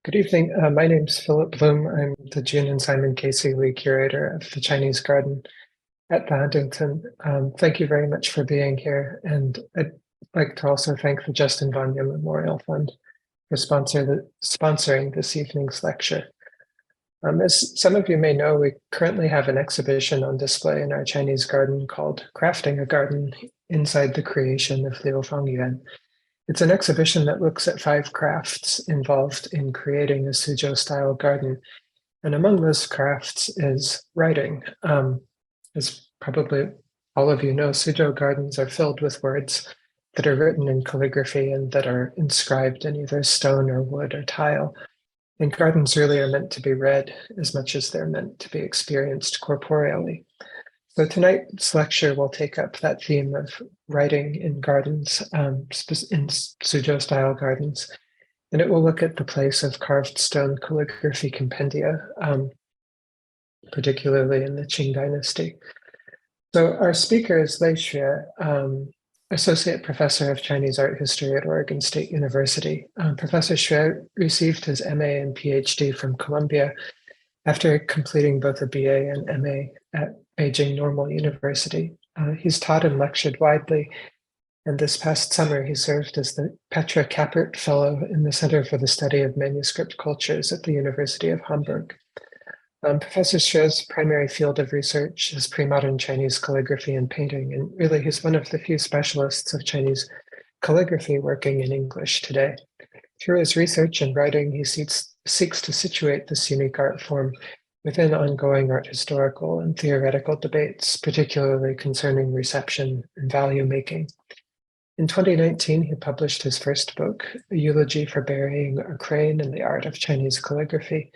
Good evening. My name's Philip Bloom. I'm the Jiangnan Simon Casey Lee Curator of the Chinese Garden at the Huntington. Thank you very much for being here. And I'd like to also thank the Justin Vanya Memorial Fund for sponsoring this evening's lecture. As some of you may know, we currently have an exhibition on display in our Chinese garden called Crafting a Garden Inside the Creation of Liu Fangyuan. It's an exhibition that looks at 5 crafts involved in creating a Suzhou-style garden. And among those crafts is writing. As probably all of you know, Suzhou gardens are filled with words that are written in calligraphy and that are inscribed in either stone or wood or tile. And gardens really are meant to be read as much as they're meant to be experienced corporeally. So tonight's lecture will take up that theme of writing in gardens, in Suzhou-style gardens, and it will look at the place of carved stone calligraphy compendia, particularly in the Qing dynasty. So our speaker is Lei Xue, Associate Professor of Chinese Art History at Oregon State University. Professor Xue received his MA and PhD from Columbia after completing both a BA and MA at Beijing Normal University. He's taught and lectured widely, and this past summer he served as the Petra Kappert Fellow in the Center for the Study of Manuscript Cultures at the University of Hamburg. Professor Xue's primary field of research is pre-modern Chinese calligraphy and painting, and really he's one of the few specialists of Chinese calligraphy working in English today. Through his research and writing, he seeks to situate this unique art form within ongoing art historical and theoretical debates, particularly concerning reception and value making. In 2019, he published his first book, A Eulogy for Burying a Crane in the Art of Chinese Calligraphy,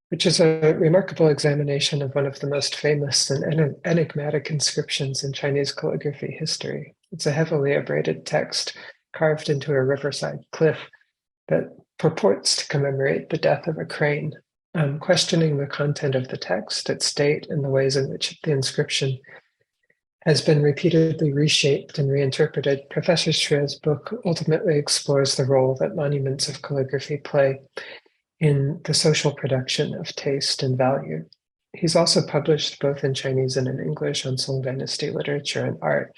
which is a remarkable examination of one of the most famous and enigmatic inscriptions in Chinese calligraphy history. It's a heavily abraded text carved into a riverside cliff that purports to commemorate the death of a crane. Questioning the content of the text, its date, and the ways in which the inscription has been repeatedly reshaped and reinterpreted, Professor Xue's book ultimately explores the role that monuments of calligraphy play in the social production of taste and value. He's also published both in Chinese and in English on Song Dynasty literature and art.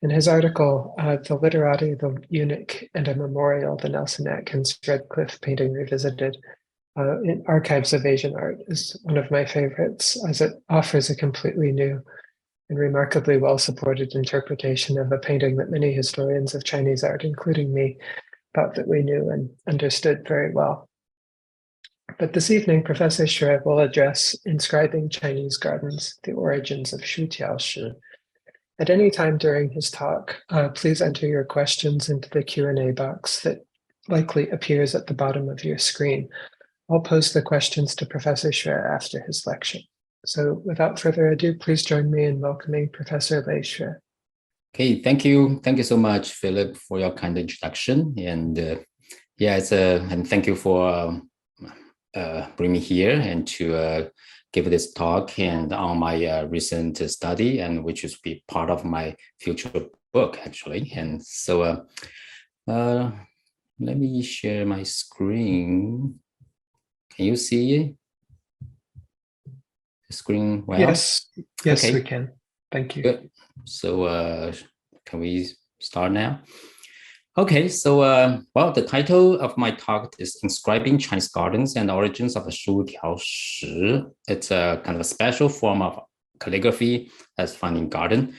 In his article, The Literati, the Eunuch, and a Memorial, the Nelson Atkins Red Cliff Painting Revisited, in Archives of Asian Art is one of my favorites, as it offers a completely new and remarkably well-supported interpretation of a painting that many historians of Chinese art, including me, thought that we knew and understood very well. But this evening, Professor Xue will address Inscribing Chinese Gardens, the Origins of Shutiaoshi. At any time during his talk, please enter your questions into the Q&A box that likely appears at the bottom of your screen. I'll pose the questions to Professor Xue after his lecture. So without further ado, please join me in welcoming Professor Lei Xue. Okay, thank you. Thank you so much, Philip, for your kind introduction. And and thank you for bringing me here and to give this talk and on my recent study, and which will be part of my future book, actually. And so let me share my screen. Can you see the screen well? Yes, okay. We can. Thank you. Good. So can we start now? Okay, so well, the title of my talk is Inscribing Chinese Gardens and the Origins of the Shutiaoshi. It's a kind of a special form of calligraphy that's found in garden.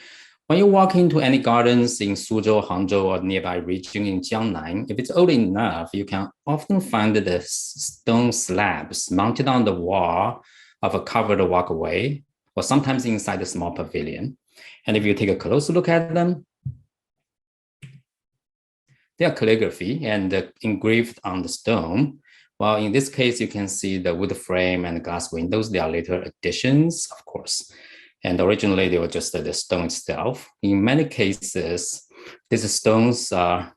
When you walk into any gardens in Suzhou, Hangzhou, or nearby region in Jiangnan, if it's old enough, you can often find the stone slabs mounted on the wall of a covered walkway, or sometimes inside a small pavilion. And if you take a close look at them, they are calligraphy and engraved on the stone. Well, in this case, you can see the wood frame and glass windows. They are later additions, of course. And originally, they were just the stone itself. In many cases, these stones are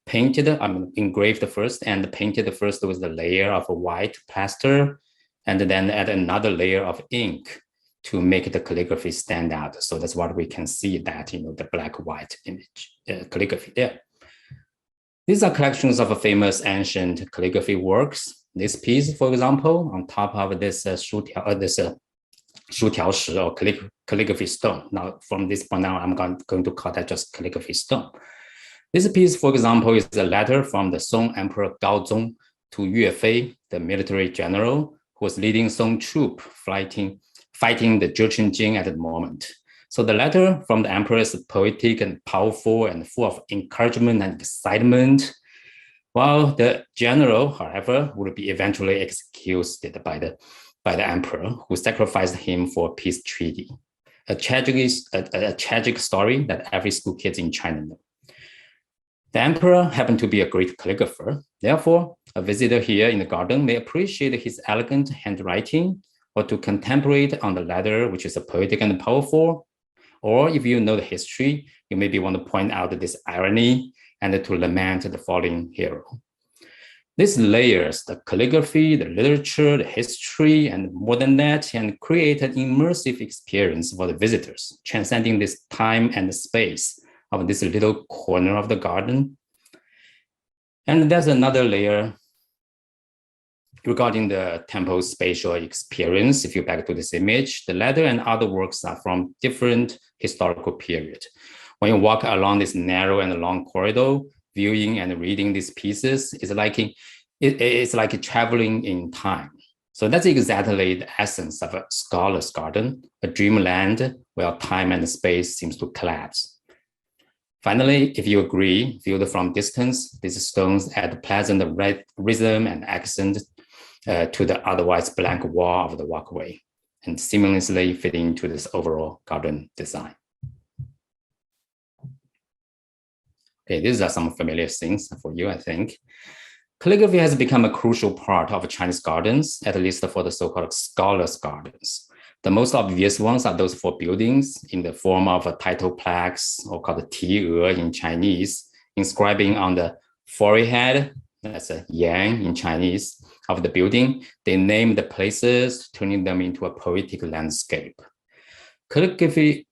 painted, engraved first and painted first with the layer of a white plaster, and then add another layer of ink to make the calligraphy stand out. So that's what we can see that, the black-white image calligraphy there. These are collections of famous ancient calligraphy works. This piece, for example, on top of this Shutiaoshi or calligraphy stone. Now, from this point on, I'm going to call that just calligraphy stone. This piece, for example, is a letter from the Song Emperor Gaozong to Yue Fei, the military general who was leading Song troop fighting the Jurchen Jing at the moment. So the letter from the emperor is poetic and powerful and full of encouragement and excitement, while the general, however, would be eventually executed by the emperor, who sacrificed him for a peace treaty. A tragic story that every school kid in China knows. The emperor happened to be a great calligrapher. Therefore, a visitor here in the garden may appreciate his elegant handwriting or to contemplate on the letter, which is poetic and powerful. Or if you know the history, you maybe want to point out this irony and to lament the fallen hero. This layers the calligraphy, the literature, the history, and more than that, and create an immersive experience for the visitors, transcending this time and space of this little corner of the garden. And there's another layer regarding the temple spatial experience. If you back to this image, the letter and other works are from different historical periods. When you walk along this narrow and long corridor, viewing and reading these pieces is it's like traveling in time. So that's exactly the essence of a scholar's garden, a dreamland where time and space seems to collapse. Finally, if you agree, viewed from distance, these stones add pleasant rhythm and accent to the otherwise blank wall of the walkway and seamlessly fit into this overall garden design. Okay, these are some familiar things for you, I think. Calligraphy has become a crucial part of Chinese gardens, at least for the so-called scholars' gardens. The most obvious ones are those for buildings in the form of a title plaques, or called Ti in Chinese, inscribing on the forehead, that's a yang in Chinese, of the building. They name the places, turning them into a poetic landscape. Calligraphic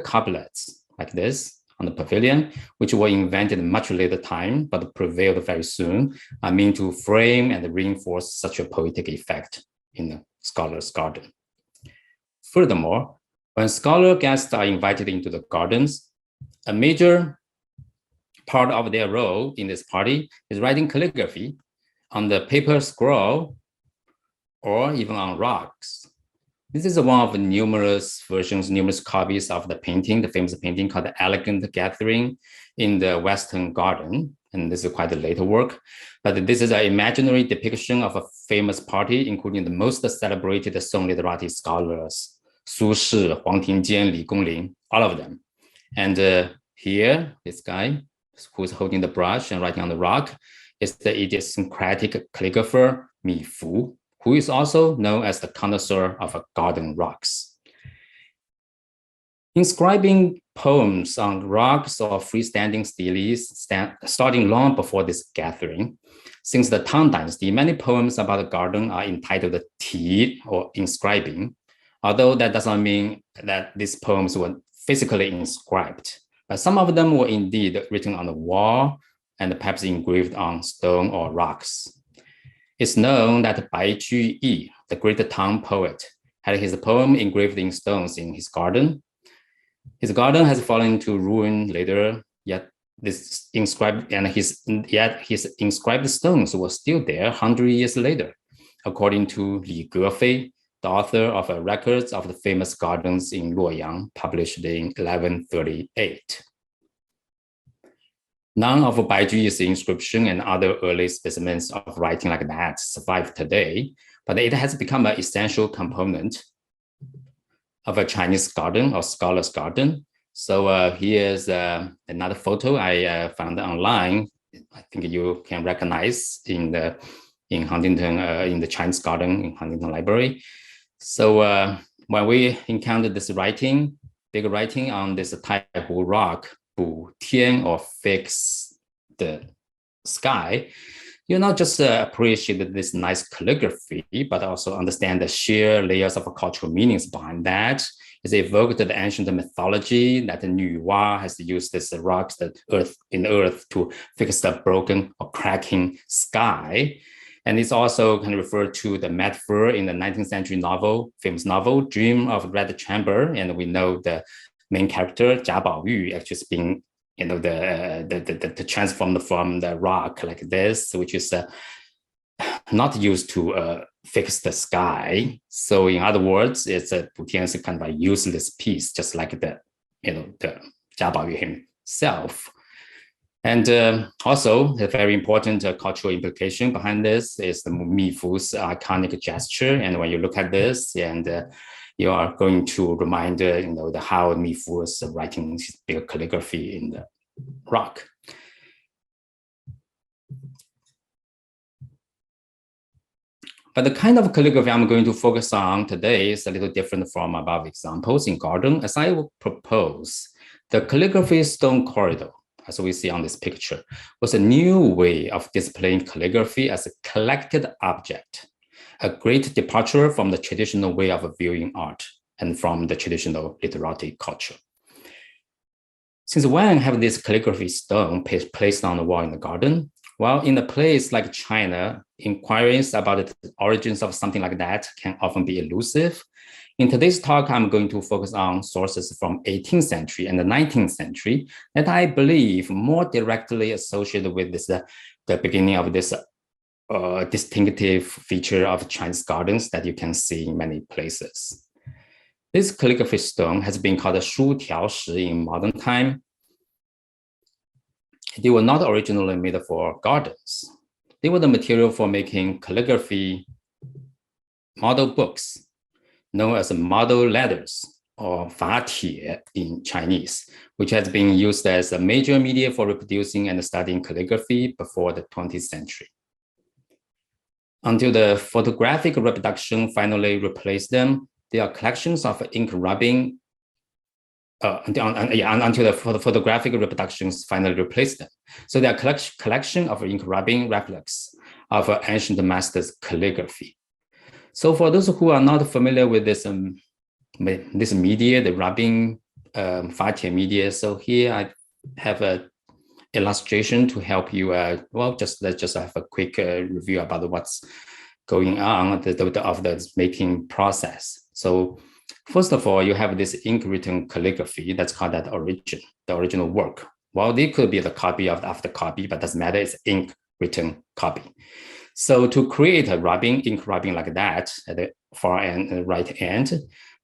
couplets like this on the pavilion, which were invented much later time, but prevailed very soon, are meant to frame and reinforce such a poetic effect in the scholar's garden. Furthermore, when scholar guests are invited into the gardens, a major part of their role in this party is writing calligraphy on the paper scroll or even on rocks. This is one of the numerous versions, numerous copies of the painting, the famous painting called The Elegant Gathering in the Western Garden. And this is quite a later work, but this is an imaginary depiction of a famous party, including the most celebrated Song literati scholars, Su Shi, Huang Tingjian, Li Gongling, all of them. And here, this guy who's holding the brush and writing on the rock is the idiosyncratic calligrapher Mi Fu, who is also known as the connoisseur of garden rocks. Inscribing poems on rocks or freestanding steles starting long before this gathering. Since the Tang Dynasty, many poems about the garden are entitled Ti or inscribing, although that does not mean that these poems were physically inscribed, but some of them were indeed written on the wall and perhaps engraved on stone or rocks. It's known that Bai Juyi, the great Tang poet, had his poem engraved in stones in his garden. His garden has fallen to ruin later, yet his inscribed stones were still there 100 years later, according to Li Gefei, the author of Records of the Famous Gardens in Luoyang, published in 1138. None of Bai Juyi's inscription and other early specimens of writing like that survive today, but it has become an essential component of a Chinese garden or scholar's garden. So here's another photo I found online. I think you can recognize in Huntington, in the Chinese garden in Huntington Library. So when we encountered this writing, big writing on this Taihu rock, Bu Tian, or fix the sky, you not just appreciate this nice calligraphy, but also understand the sheer layers of cultural meanings behind that. It's evoked the ancient mythology that the Nuwa has used this rocks, the earth to fix the broken or cracking sky. And it's also kind of referred to the metaphor in the 19th century novel, famous novel, Dream of Red Chamber. And we know the main character, Jia Baoyu, actually being, the transformed from the rock like this, which is not used to fix the sky. So in other words, it's a kind of a useless piece, just like the Jia Baoyu himself. And also, the very important cultural implication behind this is the Mi Fu's iconic gesture. And when you look at this, and you are going to remind how Mi Fu is writing his big calligraphy in the rock. But the kind of calligraphy I'm going to focus on today is a little different from above examples in garden. As I will propose, the calligraphy stone corridor, as we see on this picture, was a new way of displaying calligraphy as a collected object, a great departure from the traditional way of viewing art and from the traditional literati culture. Since when have this calligraphy stone placed on the wall in the garden? Well, in a place like China, inquiries about the origins of something like that can often be elusive. In today's talk, I'm going to focus on sources from 18th century and the 19th century that I believe more directly associated with this, the beginning of this distinctive feature of Chinese gardens that you can see in many places. This calligraphy stone has been called Shutiaoshi in modern time. They were not originally made for gardens. They were the material for making calligraphy model books, known as model letters, or fatie in Chinese, which has been used as a major media for reproducing and studying calligraphy before the 20th century. Until the photographic reproduction finally replaced them, they are collections of ink rubbing until the photographic reproductions finally replaced them. So they are collection of ink rubbing replicas of ancient masters' calligraphy. So for those who are not familiar with this media, the rubbing fatie media, so here I have an illustration to help you. Let's just have a quick review about what's going on of the making process. So first of all, you have this ink written calligraphy. That's called the original work. Well, they could be the copy of the copy, but doesn't matter. It's ink written copy. So to create a ink rubbing like that at the far end and right end,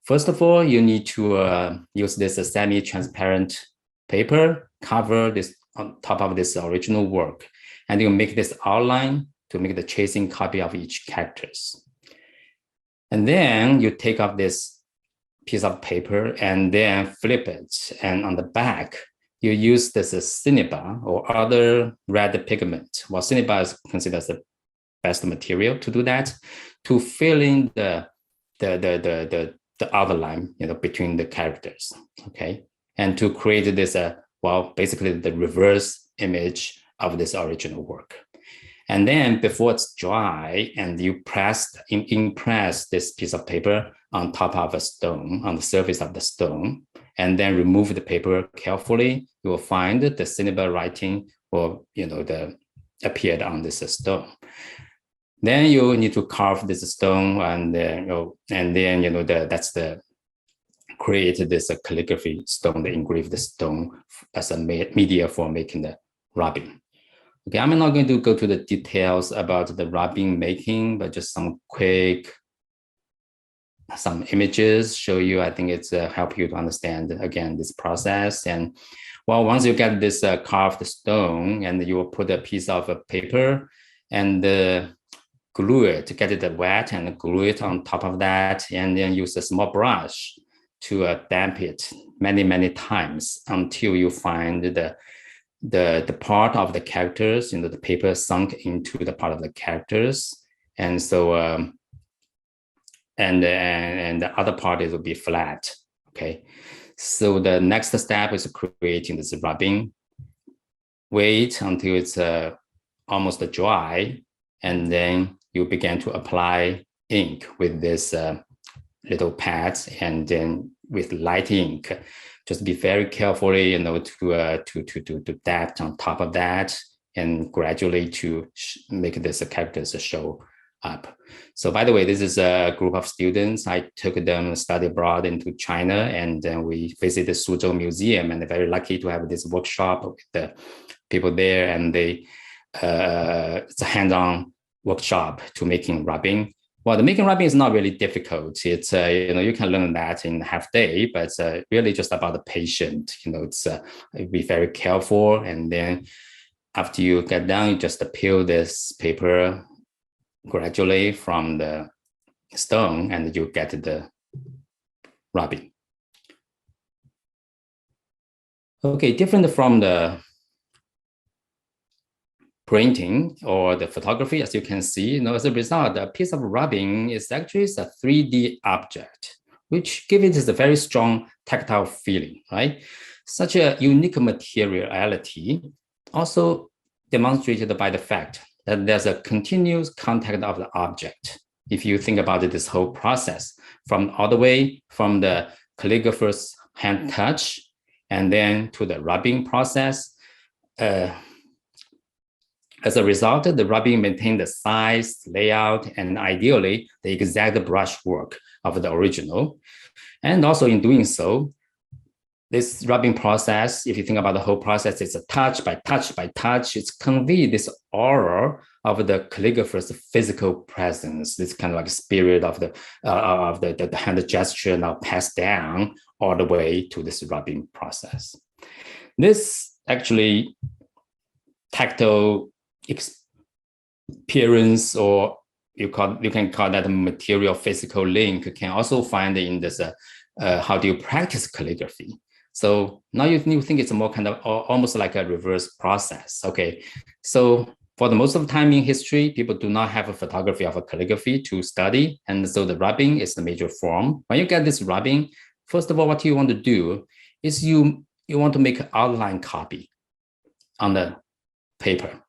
first of all, you need to use this semi-transparent paper, cover this on top of this original work, and you make this outline to make the tracing copy of each characters. And then you take up this piece of paper and then flip it. And on the back, you use this cinnabar or other red pigment. Well, cinnabar is considered as the best material to do that, to fill in the outline, between the characters, okay? And to create this, basically the reverse image of this original work. And then before it's dry and you impress this piece of paper on top of a stone, on the surface of the stone, and then remove the paper carefully, you will find the cinnabar writing will, appeared on this stone. Then you need to carve this stone and create this calligraphy stone, the engraved stone as a media for making the rubbing. Okay, I'm not going to go to the details about the rubbing making, but just some images show you. I think it's help you to understand again this process. And well, once you get this carved stone, and you will put a piece of paper and glue it, get it wet and glue it on top of that, and then use a small brush to damp it many times until you find the part of the characters, the paper sunk into the part of the characters. And so, and the other part will be flat, okay? So the next step is creating this rubbing. Wait until it's almost dry, and then you begin to apply ink with this little pads, and then with light ink. Just be very carefully, to dab on top of that, and gradually to make this characters show up. So by the way, this is a group of students. I took them study abroad into China, and then we visited the Suzhou Museum, and they're very lucky to have this workshop with the people there, and it's a hands-on workshop to making rubbing. Well, the making rubbing is not really difficult. It's you can learn that in half day, but it's really just about the patient. It's be very careful, and then after you get done, you just peel this paper gradually from the stone, and you get the rubbing. Okay, different from the printing or the photography, as you can see, as a result, a piece of rubbing is actually a 3D object, which gives it a very strong tactile feeling, right? Such a unique materiality also demonstrated by the fact that there's a continuous contact of the object. If you think about this whole process, from all the way from the calligrapher's hand touch, and then to the rubbing process, as a result, the rubbing maintained the size, layout, and ideally the exact brushwork of the original. And also in doing so, this rubbing process, if you think about the whole process, it's a touch by touch by touch. It's convey this aura of the calligrapher's physical presence, this kind of like spirit of the hand gesture now passed down all the way to this rubbing process. This actually tactile experience, or you can call that a material physical link, can also find in this how do you practice calligraphy. So now you think it's more kind of almost like a reverse process. Okay, so for the most of the time in history, people do not have a photography of a calligraphy to study, and so the rubbing is the major form. When you get this rubbing, first of all, what you want to do is you want to make an outline copy on the paper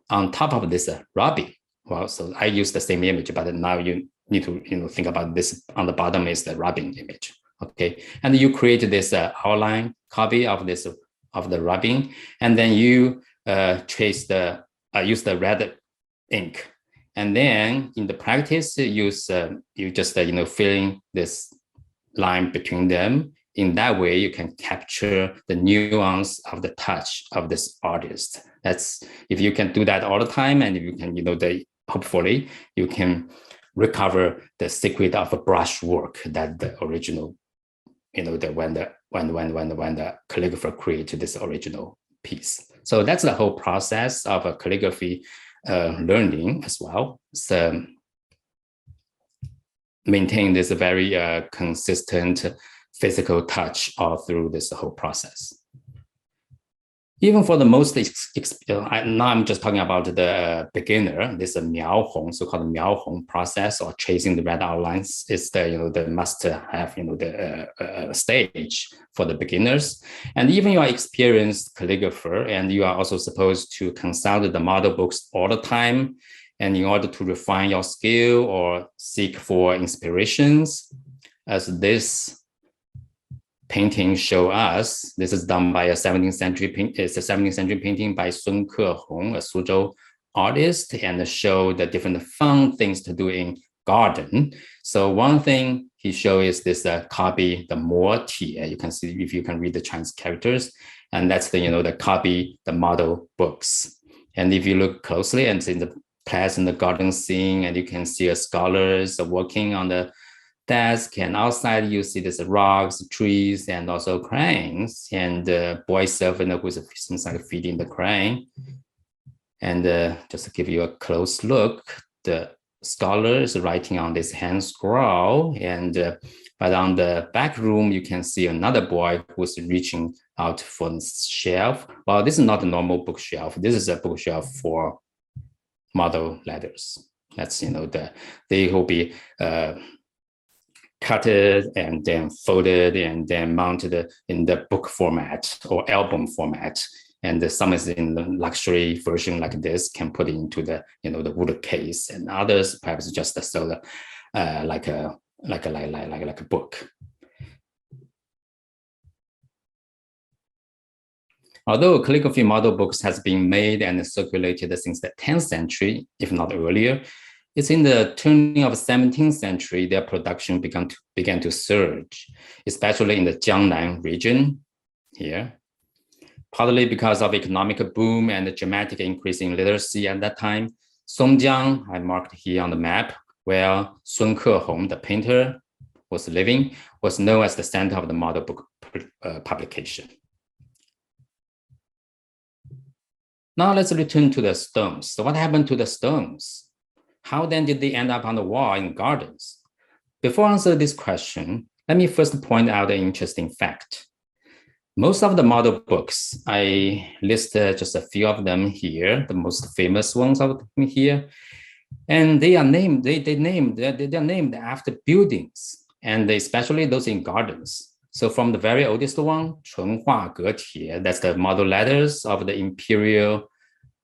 on top of this rubbing. Well, so I use the same image, but now you need to think about this. On the bottom is the rubbing image. Okay, and you create this outline copy of the rubbing, and then you use the red ink, and then in the practice you just filling this line between them. In that way, you can capture the nuance of the touch of this artist. That's if you can do that all the time, and if you can, hopefully you can recover the secret of a brushwork that the original, when the calligrapher created this original piece. So that's the whole process of a calligraphy learning as well. So maintain this very consistent physical touch all through this whole process. Even for the most, now I'm just talking about the beginner, this miaohong, so-called miaohong process, or tracing the red outlines, is the must have, the stage for the beginners. And even you are experienced calligrapher, and you are also supposed to consult the model books all the time, and in order to refine your skill or seek for inspirations, as this painting show us. This is done by a 17th century painting by Sun Kehong, a Suzhou artist, and show the different fun things to do in garden. So one thing he shows is this copy the motie. You can see if you can read the Chinese characters, and that's the copy the model books. And if you look closely and see the class in the garden scene, and you can see scholars working on the desk, and outside you see this rocks, trees, and also cranes, and the boy servant who seems like feeding the crane. And just to give you a close look, the scholar is writing on this hand scroll, and but on the back room you can see another boy who's reaching out for the shelf. Well, this is not a normal bookshelf. This is a bookshelf for model letters. That's they will be cutted and then folded and then mounted in the book format or album format. And some is in the luxury version like this, can put into the the wood case, and others perhaps just sell like a book. Although calligraphy model books has been made and circulated since the 10th century, if not earlier, it's in the turning of the 17th century their production began to surge, especially in the Jiangnan region here, partly because of economic boom and the dramatic increase in literacy at that time. Songjiang, I marked here on the map, where Sun Kehong, the painter, was living, was known as the center of the model book publication. Now let's return to the stones. So what happened to the stones? How then did they end up on the wall in gardens? Before I answer this question, let me first point out an interesting fact. Most of the model books, I listed just a few of them here, the most famous ones of them here, and they are named, they're named after buildings, and especially those in gardens. So from the very oldest one, Chunhua Getie, that's the model letters of the imperial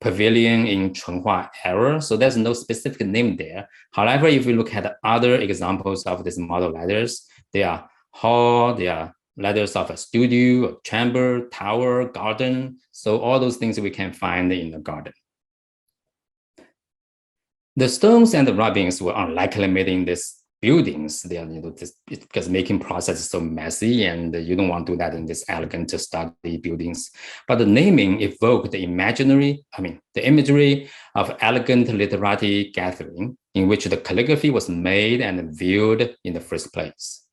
pavilion in Chunhua era. So there's no specific name there. However, if you look at other examples of these model letters, they are hall, they are letters of a studio, a chamber, tower, garden. So all those things we can find in the garden. The stones and the rubbings were unlikely made in these buildings. They are, because making process is so messy, and you don't want to do that in this elegant study buildings. But the naming evoked the imagery of elegant literary gathering in which the calligraphy was made and viewed in the first place.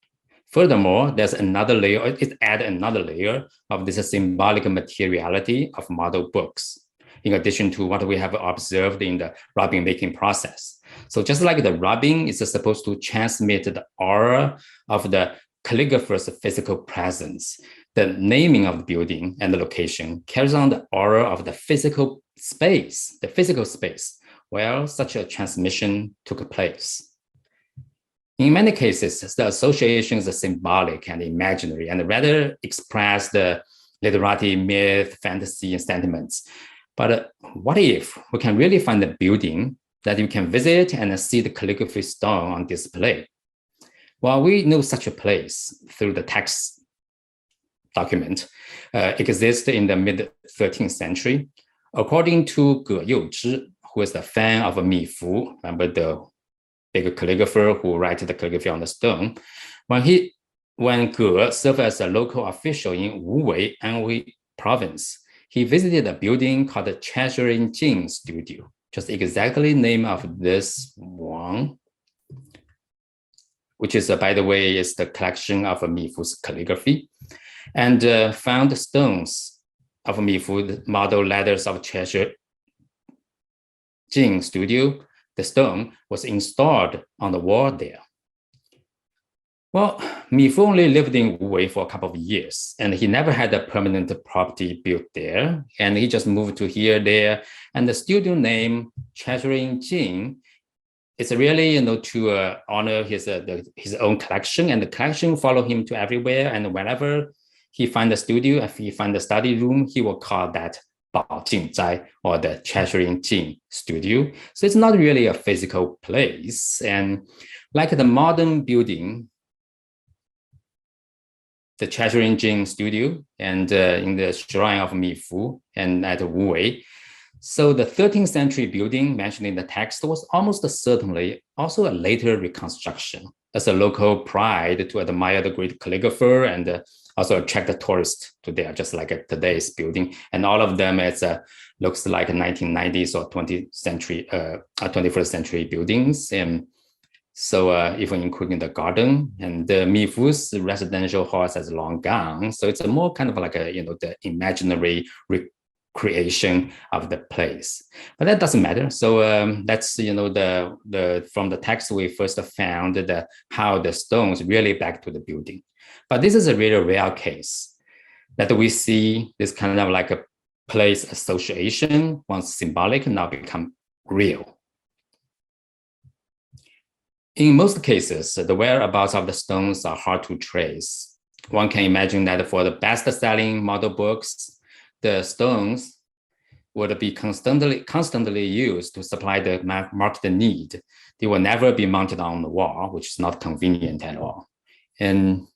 Furthermore, there's another layer, it added another layer of this symbolic materiality of model books, in addition to what we have observed in the rubbing making process. So just like the rubbing is supposed to transmit the aura of the calligrapher's physical presence, the naming of the building and the location carries on the aura of the physical space, where such a transmission took place. In many cases, the associations are symbolic and imaginary, and rather express the literary myth, fantasy, and sentiments. But what if we can really find a building that you can visit and see the calligraphy stone on display? Well, we know such a place through the text document exists in the mid-13th century. According to Ge Youzhi, who is the fan of Mi Fu, remember the big calligrapher who writes the calligraphy on the stone, when Ge served as a local official in Wuwei, Anhui province, he visited a building called the Treasuring Jing Studio, just exactly the name of this one, which is, by the way, is the collection of Mi Fu's calligraphy, and found stones of Mi Fu, the model letters of Treasure Jing Studio. The stone was installed on the wall there. Well, Mi Fu only lived in Wuwei for a couple of years, and he never had a permanent property built there, and he just moved to there. And the studio name, Treasuring Jing, it's really, to honor his own collection, and the collection follow him to everywhere. And whenever he find a studio, if he find a study room, he will call that Bao Jing Zai, or the Treasuring Jing Studio. So it's not really a physical place. And like the modern building, the Treasuring Jing Studio, and in the shrine of Mi Fu and at Wuwei. So the 13th century building mentioned in the text was almost certainly also a later reconstruction as a local pride to admire the great calligrapher and also attract the tourists to there, just like today's building. And all of them, looks like 1990s or 21st century buildings. And so even including the garden, and the Mi Fu's residential halls has long gone. So it's a more kind of like the imaginary recreation of the place. But that doesn't matter. So that's from the text we first found how the stones really back to the building. But this is a really rare case that we see this kind of like a place association, once symbolic, now become real. In most cases, the whereabouts of the stones are hard to trace. One can imagine that for the best-selling model books, the stones would be constantly used to supply the market need. They will never be mounted on the wall, which is not convenient at all. And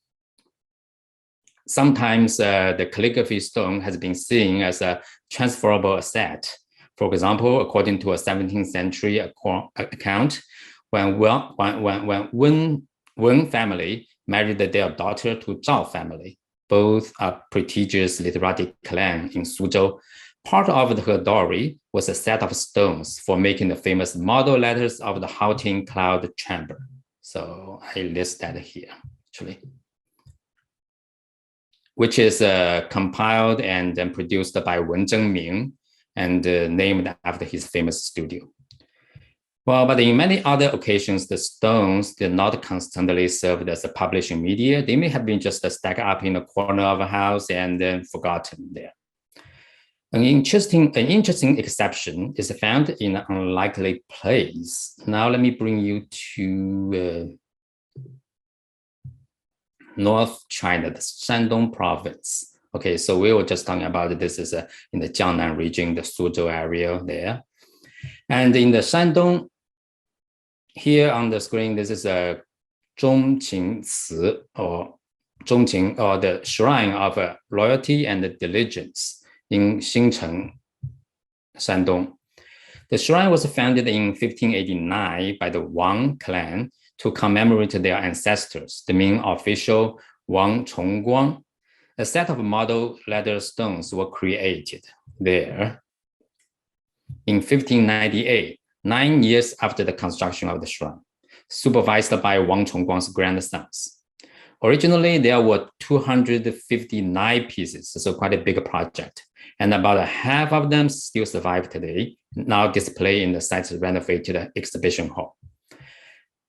sometimes the calligraphy stone has been seen as a transferable asset. For example, according to a 17th century account, when Wen family married their daughter to Zhao family, both a prestigious literary clan in Suzhou, part of her dowry was a set of stones for making the famous model letters of the Haunting Cloud Chamber. So I list that here, actually, which is compiled and then produced by Wen Zhengming and named after his famous studio. Well, but in many other occasions, the stones did not constantly serve as a publishing media. They may have been just stacked up in a corner of a house and then forgotten there. An interesting exception is found in an unlikely place. Now let me bring you to North China, the Shandong province. Okay, so we were just talking about this is in the Jiangnan region, the Suzhou area there. And in the Shandong, here on the screen, this is a Zhongqing Ci, or Zhongqing, or the shrine of loyalty and diligence in Xincheng, Shandong. The shrine was founded in 1589 by the Wang clan to commemorate their ancestors, the Ming official Wang Chongguang. A set of model leather stones were created there in 1598, 9 years after the construction of the shrine, supervised by Wang Chongguang's grandsons. Originally, there were 259 pieces, so quite a big project, and about half of them still survive today, now displayed in the site's renovated exhibition hall.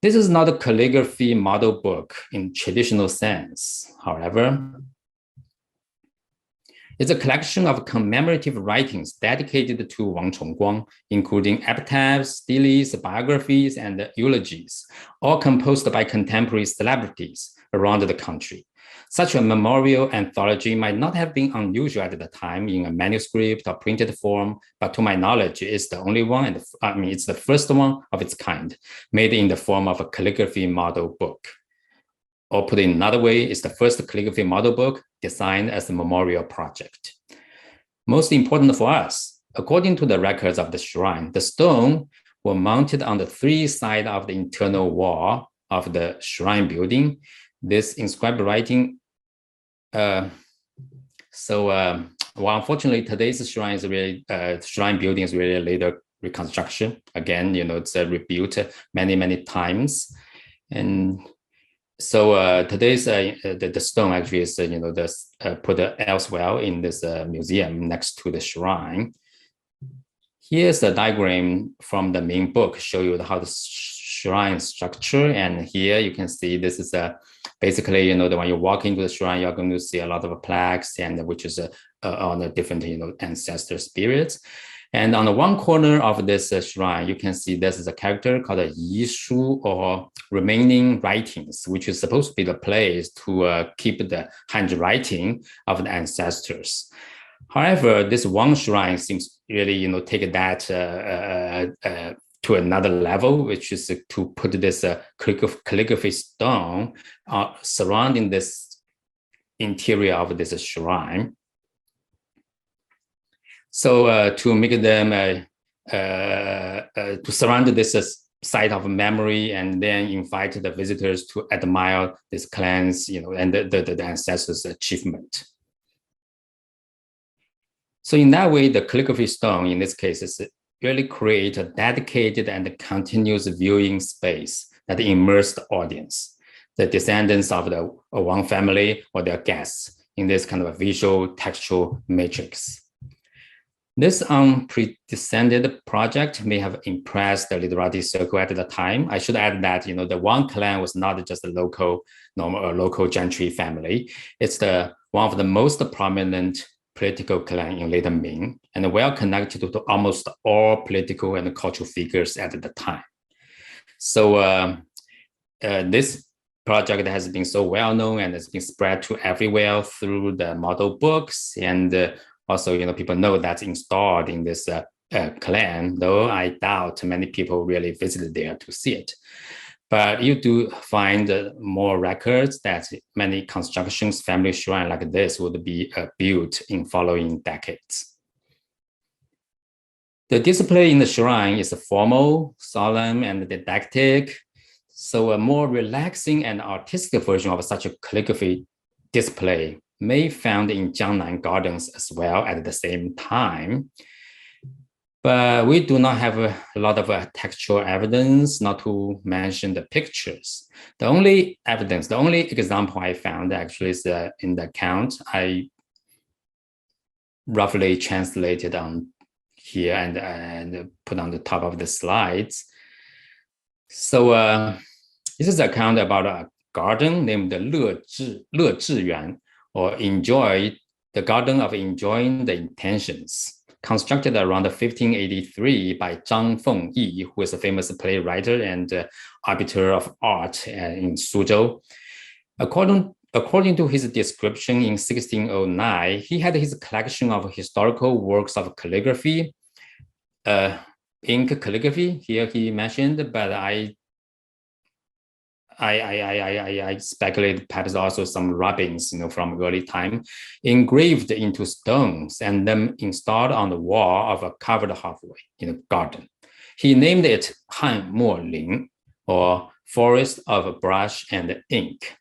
This is not a calligraphy model book in traditional sense, however. It's a collection of commemorative writings dedicated to Wang Chongguang, including epitaphs, steles, biographies, and eulogies, all composed by contemporary celebrities around the country. Such a memorial anthology might not have been unusual at the time in a manuscript or printed form, but to my knowledge, it's the only one, and it's the first one of its kind, made in the form of a calligraphy model book. Or put it another way, it's the first calligraphy model book designed as a memorial project. Most important for us, according to the records of the shrine, the stone were mounted on the 3 sides of the internal wall of the shrine building. This inscribed writing, well, unfortunately, today's shrine is really, shrine building is really later reconstruction. Again, it's rebuilt many times. And so today's the stone actually is put elsewhere in this museum next to the shrine. Here's a diagram from the main book, show you how the shrine structure. And here you can see this is basically when you walk into the shrine, you're going to see a lot of plaques, and which is on the different ancestor spirits. And on the one corner of this shrine, you can see this is a character called a Yishu, or remaining writings, which is supposed to be the place to keep the handwriting of the ancestors. However, this one shrine seems really, take that to another level, which is to put this calligraphy stone surrounding this interior of this shrine. So to make them, to surround this site of memory, and then invite the visitors to admire this clan's, and the ancestors' achievement. So in that way, the calligraphy stone, in this case, is really create a dedicated and continuous viewing space that immerse the audience, the descendants of the Wang family or their guests, in this kind of a visual textual matrix. This unprecedented project may have impressed the literati circle at the time. I should add that the Wang clan was not just a local gentry family. It's one of the most prominent political clan in later Ming, and well connected to almost all political and cultural figures at the time. So this project has been so well known and has been spread to everywhere through the model books, and also, people know that's installed in this clan, though I doubt many people really visited there to see it. But you do find more records that many constructions, family shrine like this would be built in following decades. The display in the shrine is formal, solemn, and didactic. So a more relaxing and artistic version of such a calligraphy display may be found in Jiangnan gardens as well at the same time. But we do not have a lot of textual evidence, not to mention the pictures. The only evidence, the only example I found actually is in the account I roughly translated on here and put on the top of the slides. So this is an account about a garden named Le Zhiyuan, or enjoy the garden of enjoying the intentions, constructed around 1583 by Zhang Fengyi, who is a famous playwright and arbiter of art in Suzhou. According to his description in 1609, he had his collection of historical works of calligraphy, ink calligraphy here he mentioned, but I speculate perhaps also some rubbings, from early time, engraved into stones and then installed on the wall of a covered halfway in a garden. He named it Han Mo Ling, or forest of brush and ink.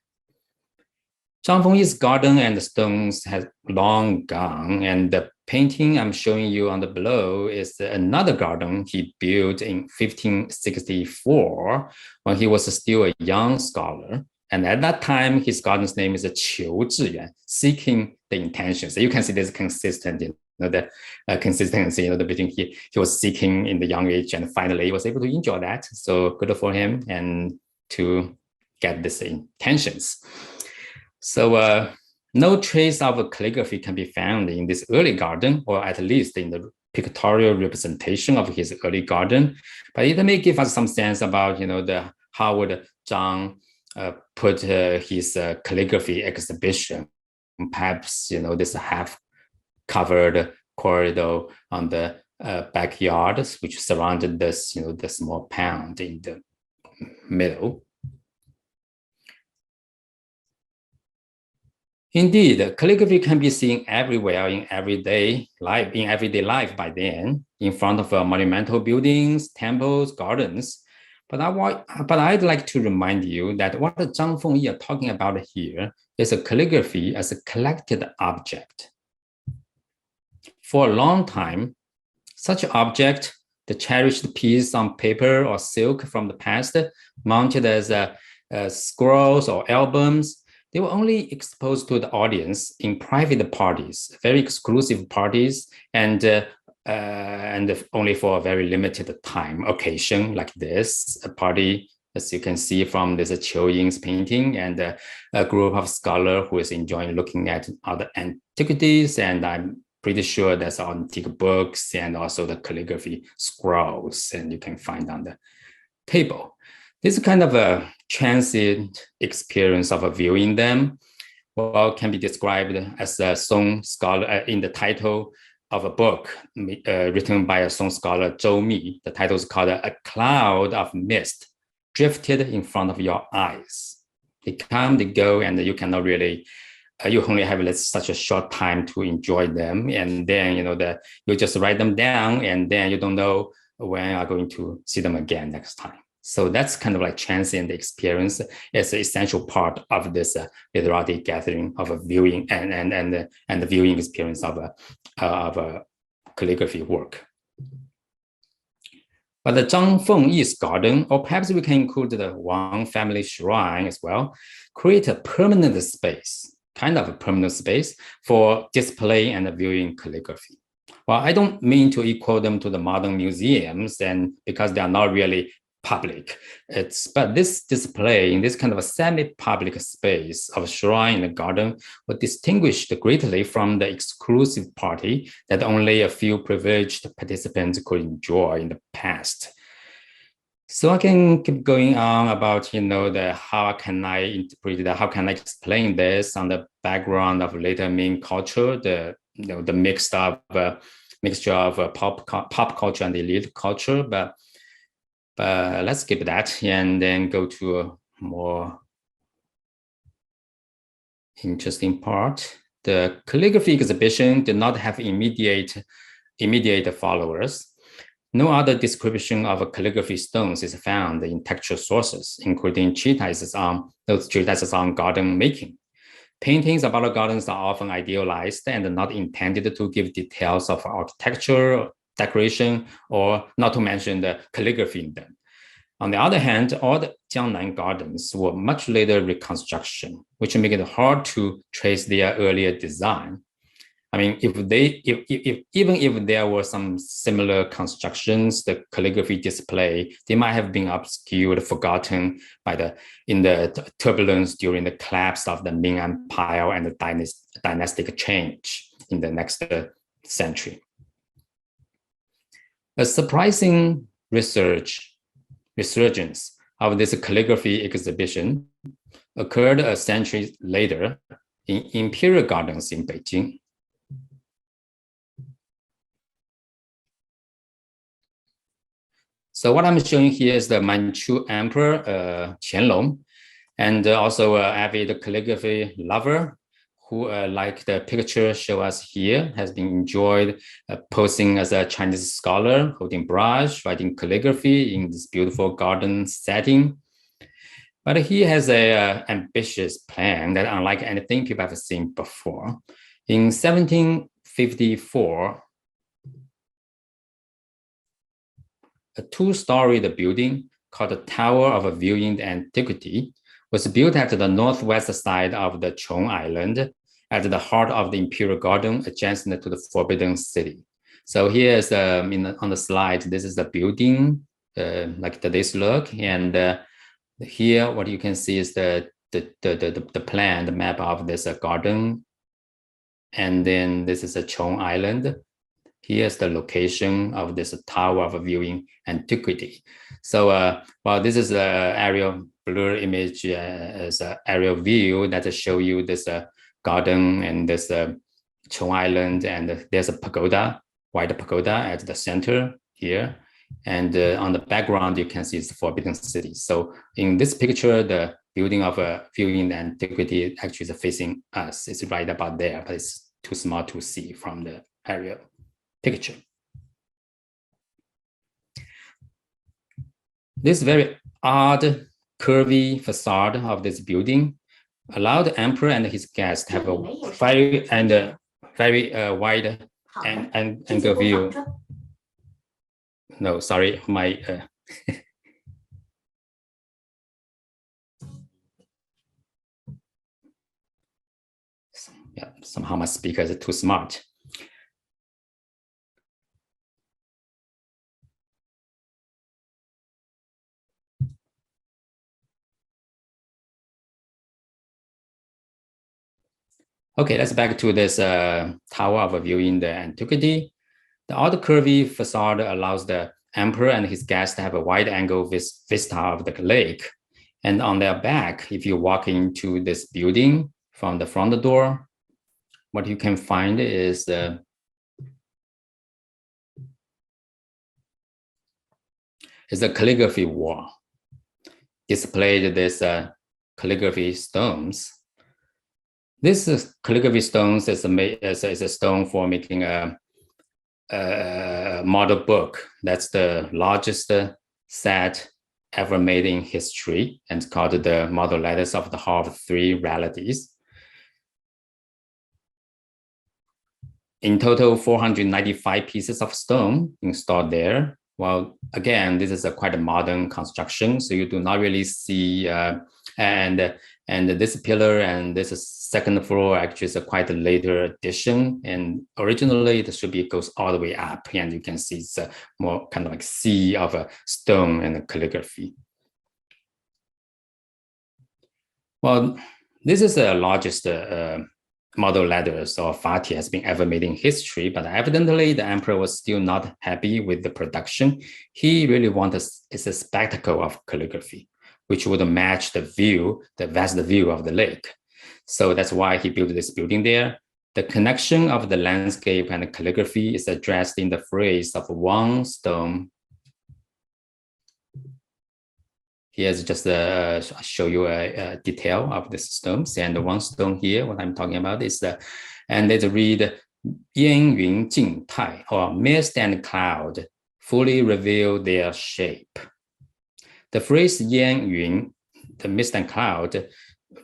Zhang Fengyi's garden and the stones has long gone, and the painting I'm showing you on the below is another garden he built in 1564 when he was still a young scholar. And at that time, his garden's name is Qiu Zhiyuan, seeking the intentions. You can see this consistent, the consistency, between he was seeking in the young age, and finally he was able to enjoy that. So good for him and to get these intentions. So no trace of calligraphy can be found in this early garden, or at least in the pictorial representation of his early garden. But it may give us some sense about, how would Zhang put his calligraphy exhibition. Perhaps, this half-covered corridor on the backyard, which surrounded this, the small pond in the middle. Indeed, calligraphy can be seen everywhere in everyday life by then, in front of monumental buildings, temples, gardens. But I'd like to remind you that what Zhang Fengyi are talking about here is a calligraphy as a collected object. For a long time, such an object, the cherished piece on paper or silk from the past, mounted as scrolls or albums, they were only exposed to the audience in private parties, very exclusive parties, and only for a very limited time occasion like this, a party, as you can see from this Qiu Ying's painting, and a group of scholars who is enjoying looking at other antiquities, and I'm pretty sure there's antique books and also the calligraphy scrolls, and you can find on the table. This kind of a transient experience of viewing them, can be described as a Song scholar in the title of a book written by a Song scholar, Zhou Mi. The title is called A Cloud of Mist Drifted in Front of Your Eyes. They come, they go, and you cannot really, you only have such a short time to enjoy them. And then, you just write them down, and then you don't know when you are going to see them again next time. So that's kind of like transient experience. It's an essential part of this literary gathering of a viewing and the viewing experience of a calligraphy work. But the Zhang Fengyi's garden, or perhaps we can include the Wang family shrine as well, create a permanent space, kind of a permanent space for display and viewing calligraphy. Well, I don't mean to equal them to the modern museums, and because they are not really public. But this display in this kind of a semi-public space of shrine in the garden was distinguished greatly from the exclusive party that only a few privileged participants could enjoy in the past. So I can keep going on about, how can I interpret that, how can I explain this on the background of later Ming culture, the mixture of pop culture and elite culture. But But let's skip that and then go to a more interesting part. The calligraphy exhibition did not have immediate followers. No other description of calligraphy stones is found in textual sources, including treatises on garden making. Paintings about gardens are often idealized and not intended to give details of architecture, decoration, or not to mention the calligraphy in them. On the other hand, all the Jiangnan gardens were much later reconstruction, which make it hard to trace their earlier design. I mean, even if there were some similar constructions, the calligraphy display, they might have been obscured, forgotten in the turbulence during the collapse of the Ming Empire and the dynastic change in the next century. A surprising resurgence of this calligraphy exhibition occurred a century later in imperial gardens in Beijing. So what I'm showing here is the Manchu Emperor Qianlong, and also an avid calligraphy lover who, like the picture show us here, has been enjoyed posing as a Chinese scholar, holding brush, writing calligraphy in this beautiful garden setting. But he has an ambitious plan that unlike anything people have seen before. In 1754, a two-storied building called the Tower of Viewing Antiquity was built at the northwest side of the Chong Island at the heart of the Imperial Garden adjacent to the Forbidden City. So here is on the slide, this is the building like this look, and here what you can see is the plan, the map of this garden, and then this is a Chong Island. Here's the location of this Tower of Viewing Antiquity. So, well, this is an aerial blur image as an aerial view that show you this garden and this Chong Island, and there's a pagoda, white pagoda at the center here. And on the background, you can see it's the Forbidden City. So in this picture, the building of Viewing Antiquity actually is facing us. It's right about there, but it's too small to see from the aerial picture. This very odd, curvy facade of this building allowed the emperor and his guests to have a very wide angle view. No, sorry, my yeah, somehow my speaker is too smart. Okay, let's back to this Tower of Viewing the Antiquity. The odd curvy facade allows the emperor and his guests to have a wide angle vista of the lake. And on their back, if you walk into this building from the front door, what you can find is a calligraphy wall. Displayed this calligraphy stones. This calligraphy stones is a stone for making a model book. That's the largest set ever made in history, and it's called the Model Letters of the Heart of Three Realities. In total, 495 pieces of stone installed there. Well, again, this is a quite a modern construction, so you do not really see and this pillar and this second floor actually is a quite a later addition. And originally it should be goes all the way up, and you can see it's a more kind of like sea of a stone and a calligraphy. Well, this is the largest model letters or fatie has been ever made in history, but evidently the emperor was still not happy with the production. He really wanted a spectacle of calligraphy, which would match the view, the vast view of the lake. So that's why he built this building there. The connection of the landscape and the calligraphy is addressed in the phrase of one stone here's just show you a detail of the stones. And the one stone here, what I'm talking about is and let's read Yan Yun Jing Tai, or mist and cloud fully reveal their shape. The phrase Yan Yun, the mist and cloud,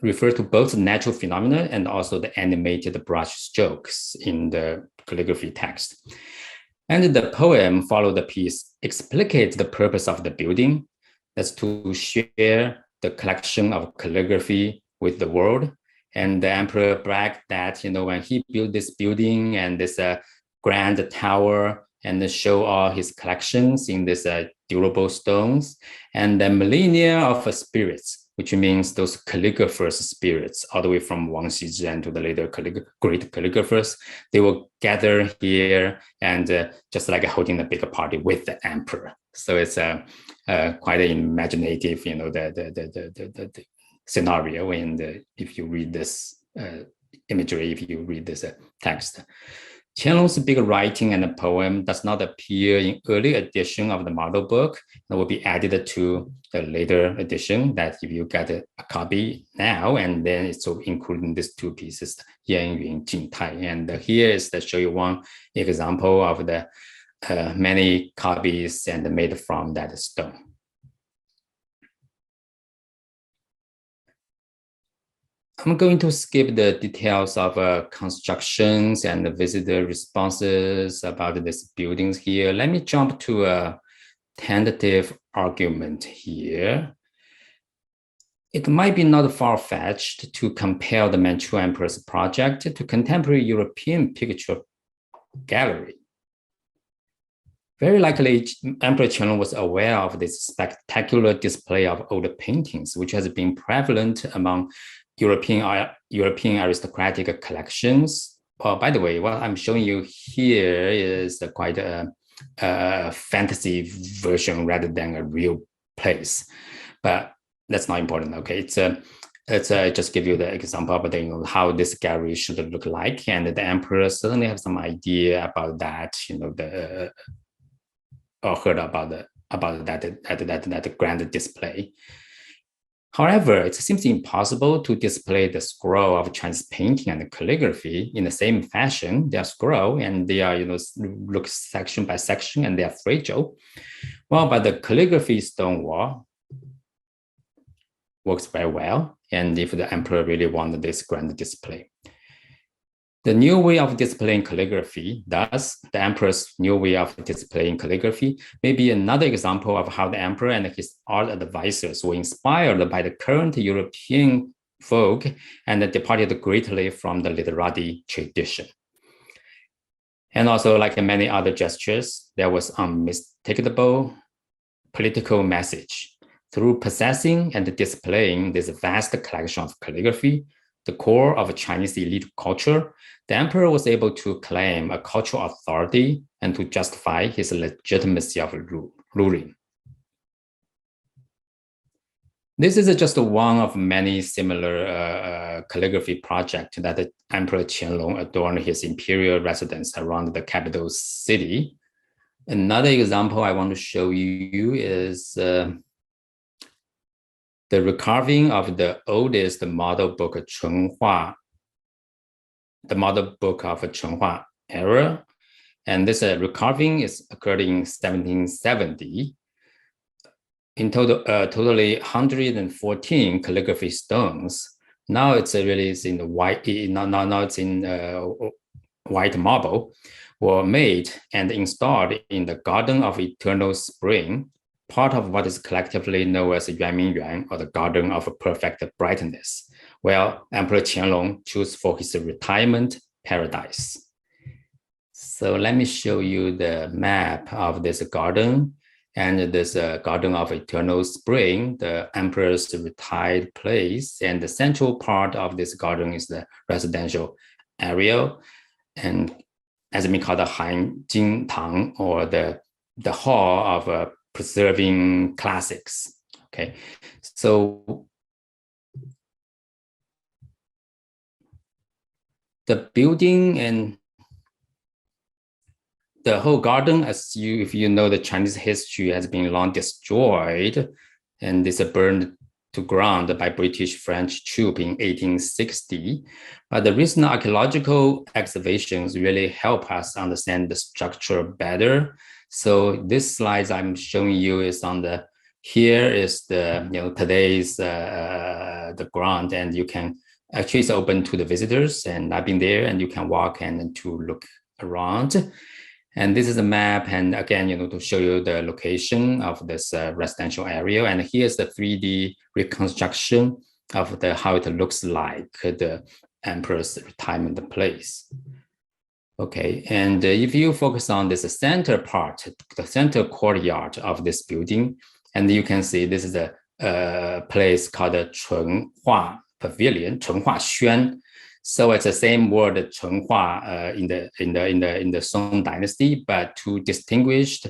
refer to both natural phenomena and also the animated brush strokes in the calligraphy text. And the poem follow the piece explicates the purpose of the building. That's to share the collection of calligraphy with the world. And the emperor bragged that, when he built this building and this grand tower and show all his collections in this durable stones, and the millennia of spirits, which means those calligraphers' spirits, all the way from Wang Xizhen to the later great calligraphers, they will gather here and just like holding a big party with the emperor. So it's quite an imaginative, the scenario. And if you read this imagery, if you read this text. Qianlong's big writing and the poem does not appear in early edition of the model book. It will be added to the later edition that if you get a copy now, and then it's including these two pieces, Yan Yun Jing Tai. And here is to show you one example of the many copies and made from that stone. I'm going to skip the details of constructions and the visitor responses about these buildings here. Let me jump to a tentative argument here. It might be not far-fetched to compare the Manchu Emperor's project to contemporary European picture gallery. Very likely, Emperor Qianlong was aware of this spectacular display of old paintings, which has been prevalent among European aristocratic collections. By the way, what I'm showing you here is quite a fantasy version rather than a real place, but that's not important. Okay, it's just give you the example of how this gallery should look like, and the emperor certainly have some idea about that. Or heard about that grand display. However, it seems impossible to display the scroll of Chinese painting and calligraphy in the same fashion. They are scroll and they are, look section by section and they are fragile. Well, but the calligraphy stone wall works very well. And if the emperor really wanted this grand display. The new way of displaying calligraphy, thus the emperor's new way of displaying calligraphy, may be another example of how the emperor and his art advisors were inspired by the current European vogue and departed greatly from the literati tradition. And also, like many other gestures, there was unmistakable political message. Through possessing and displaying this vast collection of calligraphy, the core of Chinese elite culture, the emperor was able to claim a cultural authority and to justify his legitimacy of ruling. This is just one of many similar calligraphy projects that the Emperor Qianlong adorned his imperial residence around the capital city. Another example I want to show you is the recarving of the oldest model book Chunhua, the model book of Chunhua era. And this recarving is occurred in 1770. In total, totally 114 calligraphy stones. Now it's released in the white, now it's in white marble, were made and installed in the Garden of Eternal Spring, part of what is collectively known as Yuanmingyuan, or the Garden of Perfect Brightness, where Emperor Qianlong chose for his retirement paradise. So let me show you the map of this garden. And this Garden of Eternal Spring, the emperor's retired place, and the central part of this garden is the residential area, and as we call the Han Jing Tang, or the hall of preserving classics. Okay, so the building and the whole garden, if you know the Chinese history, has been long destroyed. and it's burned to ground by British-French troops in 1860. But the recent archaeological excavations really help us understand the structure better. So this slide I'm showing you is on the, here is the, today's the ground, and you can, actually it's open to the visitors, and I've been there, and you can walk and to look around. And this is a map, and again, to show you the location of this residential area. And here's the 3D reconstruction of how it looks like the emperor's retirement place. Okay, and if you focus on this center part, the center courtyard of this building, and you can see this is a place called the Chunhua Pavilion, Chunhua Xuan. So it's the same word Chunhua in the Song Dynasty, but to distinguish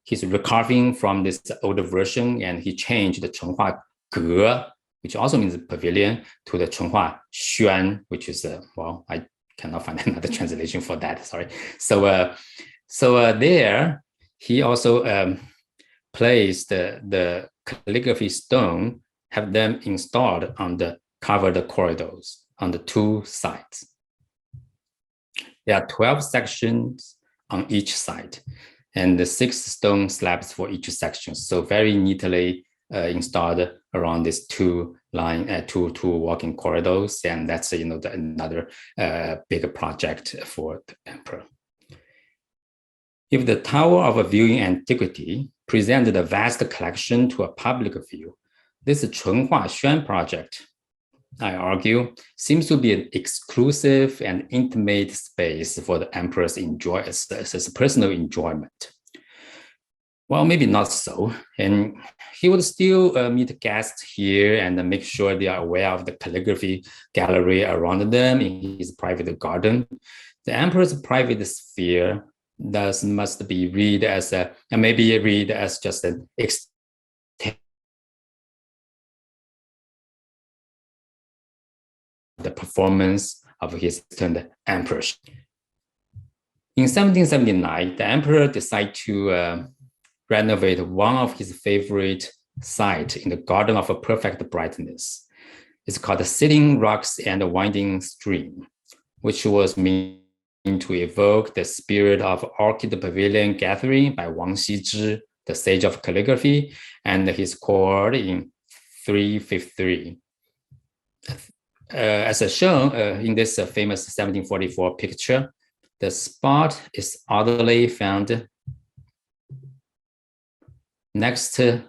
his recarving from this older version, and he changed the Chunhua Ge, which also means pavilion, to the Chunhua Xuan, which is well, I cannot find another translation for that. Sorry. So there he also placed the calligraphy stone, have them installed on the covered corridors on the 2 sides. There are 12 sections on each side, and the 6 stone slabs for each section. So very neatly installed around these 2 walking corridors, and that's another bigger project for the emperor. If the Tower of Viewing Antiquity presented a vast collection to a public view, this Chunhua Xuan project, I argue, seems to be an exclusive and intimate space for the emperor's as personal enjoyment. Well, maybe not so. And he would still meet guests here and make sure they are aware of the calligraphy gallery around them in his private garden. The emperor's private sphere thus must be read as just an the performance of his turned emperor. In 1779, the emperor decided to renovate one of his favorite sites in the Garden of Perfect Brightness. It's called the Sitting Rocks and the Winding Stream, which was meant to evoke the spirit of Orchid Pavilion gathering by Wang Xizhi, the sage of calligraphy, and his court in 353. As shown in this famous 1744 picture, the spot is oddly found next to,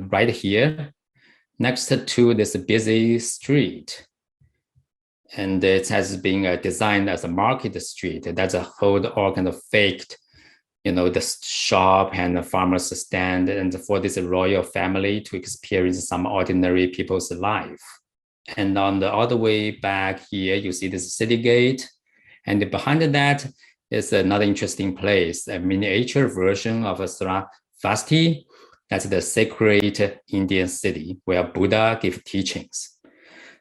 right here, next to this busy street. And it has been designed as a market street. That's a whole all kind of faked, the shop and the farmer's stand, and for this royal family to experience some ordinary people's life. And on the other way back here, you see this city gate. And behind that is another interesting place, a miniature version of Sravasti. That's the sacred Indian city where Buddha gave teachings.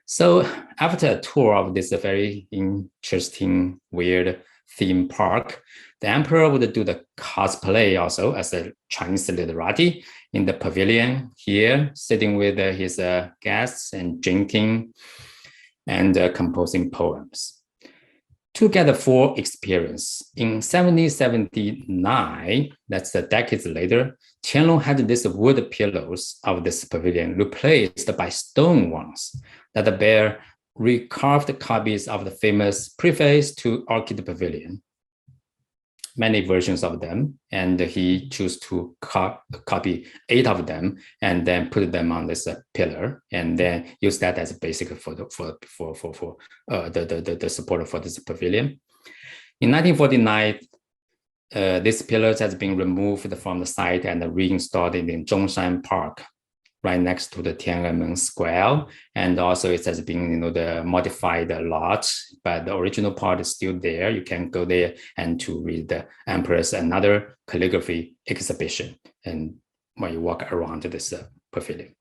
So after a tour of this very interesting, weird theme park, the emperor would do the cosplay also as a Chinese literati in the pavilion here, sitting with his guests and drinking and composing poems. To get a full experience, in 1779, that's decades later, Qianlong had these wood pillars of this pavilion replaced by stone ones that bear recarved copies of the famous preface to Orchid Pavilion. Many versions of them, and he chose to copy 8 of them and then put them on this pillar, and then use that as a basic for the support for this pavilion. In 1949, these pillars has been removed from the site and reinstalled in Zhongshan Park, right next to the Tiananmen Square, and also it has been the modified a lot, but the original part is still there. You can go there and to read the emperor's another calligraphy exhibition, and when you walk around this pavilion.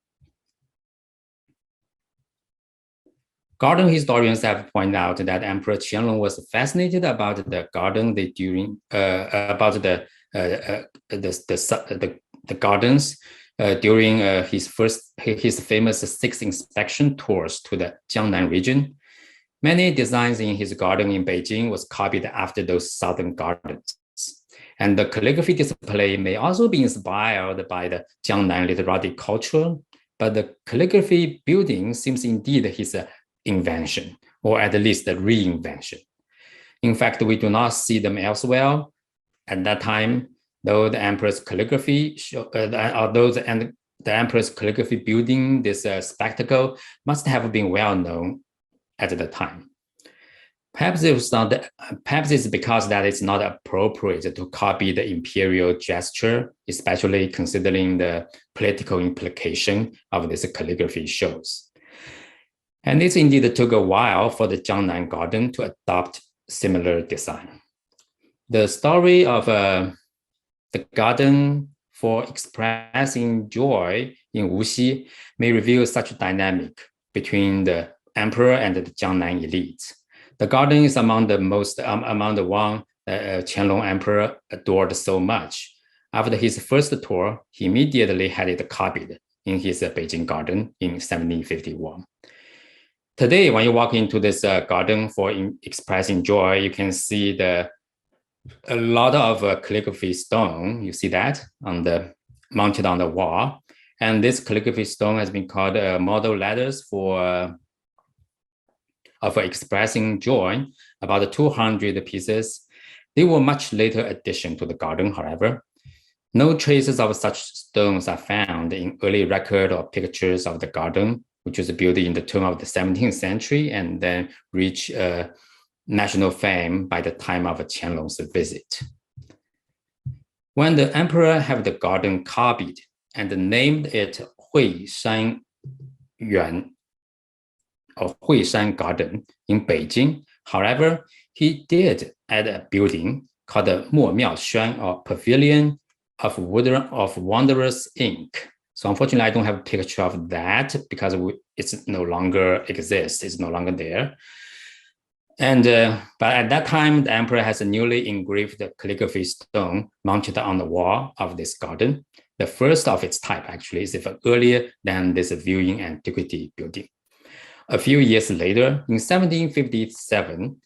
Garden historians have pointed out that Emperor Qianlong was fascinated about the garden about the gardens during his famous 6 inspection tours to the Jiangnan region. Many designs in his garden in Beijing was copied after those southern gardens. And the calligraphy display may also be inspired by the Jiangnan literary culture, but the calligraphy building seems indeed his invention, or at least a reinvention. In fact, we do not see them elsewhere at that time, though the emperor's calligraphy, the emperor's calligraphy building this spectacle must have been well known at the time. Perhaps it's because that it's not appropriate to copy the imperial gesture, especially considering the political implication of this calligraphy shows. And it indeed took a while for the Jiangnan garden to adopt similar design. The story of the garden for expressing joy in Wuxi may reveal such a dynamic between the emperor and the Jiangnan elites. The garden is among the one Qianlong emperor adored so much. After his first tour, he immediately had it copied in his Beijing garden in 1751. Today, when you walk into this garden for expressing joy, you can see a lot of calligraphy stone. You see that mounted on the wall. And this calligraphy stone has been called model letters for expressing joy, about 200 pieces. They were much later addition to the garden, however. No traces of such stones are found in early record or pictures of the garden, which was built in the turn of the 17th century and then reached national fame by the time of Qianlong's visit. When the emperor had the garden copied and named it Huishan Yuan, or Huishan Garden in Beijing, however, he did add a building called the Mo Miao Xuan, or Pavilion of Wondrous Ink. So unfortunately, I don't have a picture of that because it no longer exists. It's no longer there. And but at that time, the emperor has a newly engraved calligraphy stone mounted on the wall of this garden. The first of its type, actually, is even earlier than this viewing antiquity building. A few years later, in 1757,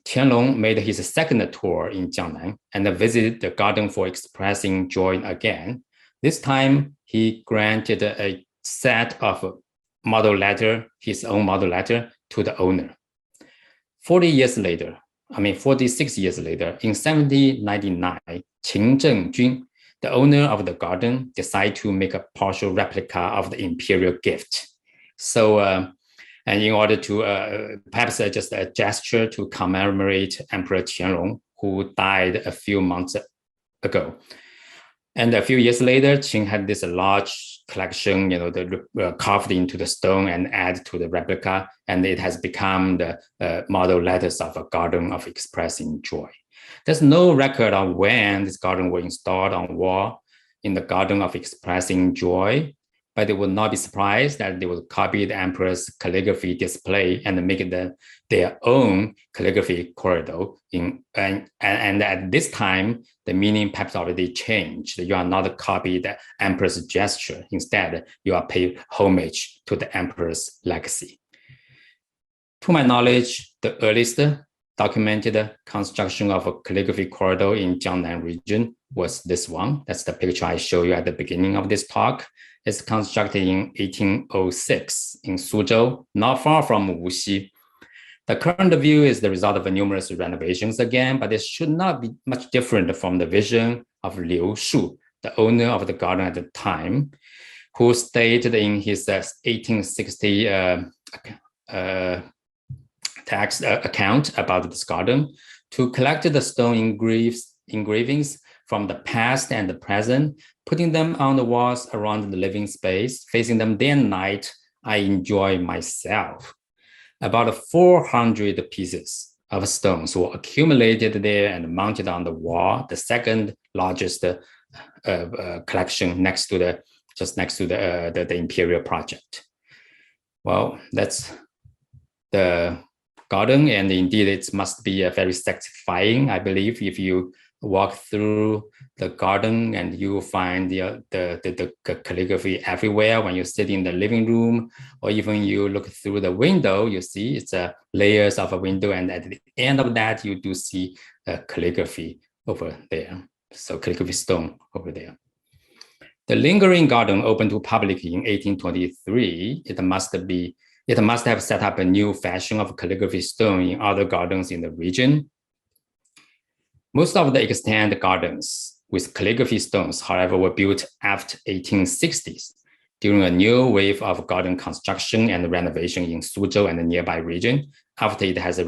Qianlong made his second tour in Jiangnan and visited the garden for expressing joy again. This time, he granted a set of his own model letter to the owner. 46 years later, in 1799, Qin Zhengjun, the owner of the garden, decided to make a partial replica of the imperial gift. So, and in order to perhaps just a gesture to commemorate Emperor Qianlong, who died a few months ago. And a few years later, Qin had this large collection, carved into the stone and added to the replica, and it has become the model letters of a garden of expressing joy. There's no record on when this garden was installed on wall in the garden of expressing joy, but they would not be surprised that they would copy the emperor's calligraphy display and make it their own calligraphy corridor. And at this time, the meaning perhaps already changed. You are not copying the emperor's gesture. Instead, you are paying homage to the emperor's legacy. To my knowledge, the earliest documented construction of a calligraphy corridor in Jiangnan region was this one. That's the picture I showed you at the beginning of this talk. It's constructed in 1806 in Suzhou, not far from Wuxi. The current view is the result of numerous renovations again, but it should not be much different from the vision of Lei Xue, the owner of the garden at the time, who stated in his 1860 text account about this garden to collect the stone engravings from the past and the present, putting them on the walls around the living space, facing them day and night. I enjoy myself. About 400 pieces of stones were accumulated there and mounted on the wall, the second largest collection just next to the imperial project. Well, that's the garden, and indeed it must be very satisfying, I believe, if you walk through the garden and you find the calligraphy everywhere. When you sit in the living room, or even you look through the window, you see it's layers of a window, and at the end of that you do see calligraphy over there. So calligraphy stone over there. The lingering garden opened to public in 1823. It must have set up a new fashion of calligraphy stone in other gardens in the region. Most of the extant gardens with calligraphy stones, however, were built after 1860s during a new wave of garden construction and renovation in Suzhou and the nearby region, after it has